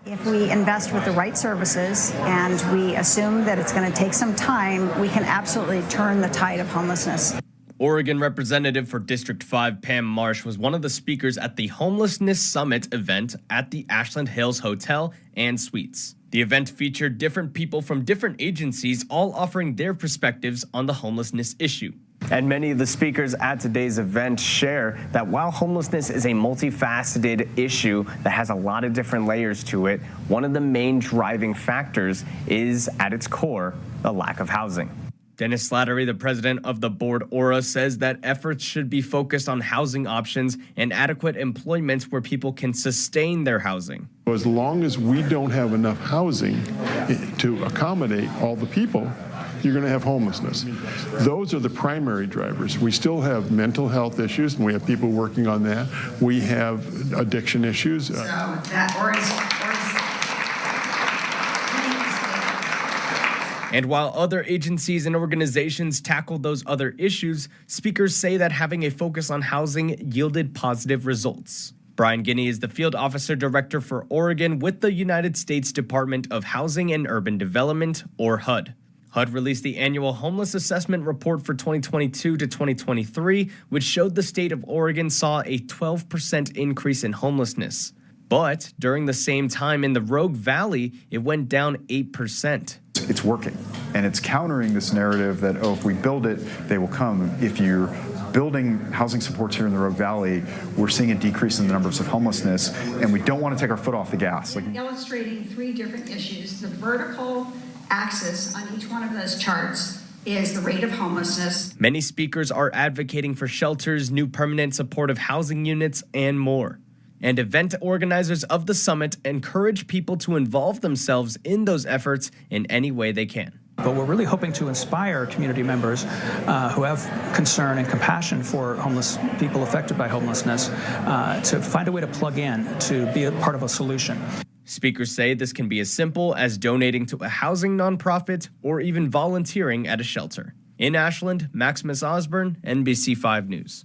Speaker 11: If we invest with the right services and we assume that it's going to take some time, we can absolutely turn the tide of homelessness.
Speaker 12: Oregon Representative for District 5 Pam Marsh was one of the speakers at the Homelessness Summit event at the Ashland Hills Hotel and Suites. The event featured different people from different agencies, all offering their perspectives on the homelessness issue.
Speaker 13: And many of the speakers at today's event share that while homelessness is a multifaceted issue that has a lot of different layers to it, one of the main driving factors is, at its core, the lack of housing.
Speaker 12: Dennis Slattery, the president of the board OHRA, says that efforts should be focused on housing options and adequate employment where people can sustain their housing.
Speaker 1: As long as we don't have enough housing to accommodate all the people, you're going to have homelessness. Those are the primary drivers. We still have mental health issues, and we have people working on that. We have addiction issues.
Speaker 11: So that
Speaker 12: And while other agencies and organizations tackled those other issues, speakers say that having a focus on housing yielded positive results. Bryan Guiney is the Field Officer Director for Oregon with the United States Department of Housing and Urban Development, or HUD. HUD released the annual Homeless Assessment Report for 2022 to 2023, which showed the state of Oregon saw a 12% increase in homelessness. But during the same time in the Rogue Valley, it went down 8%.
Speaker 3: It's working, and it's countering this narrative that, oh, if we build it, they will come. If you're building housing supports here in the Rogue Valley, we're seeing a decrease in the numbers of homelessness, and we don't want to take our foot off the gas.
Speaker 4: Illustrating 3 different issues. The vertical axis on each one of those charts is the rate of homelessness.
Speaker 12: Many speakers are advocating for shelters, new permanent supportive housing units, and more. And event organizers of the summit encourage people to involve themselves in those efforts in any way they can.
Speaker 7: But we're really hoping to inspire community members who have concern and compassion for homeless people affected by homelessness to find a way to plug in, to be a part of a solution.
Speaker 12: Speakers say this can be as simple as donating to a housing nonprofit or even volunteering at a shelter. In Ashland, Maximus Osborne, NBC5 News.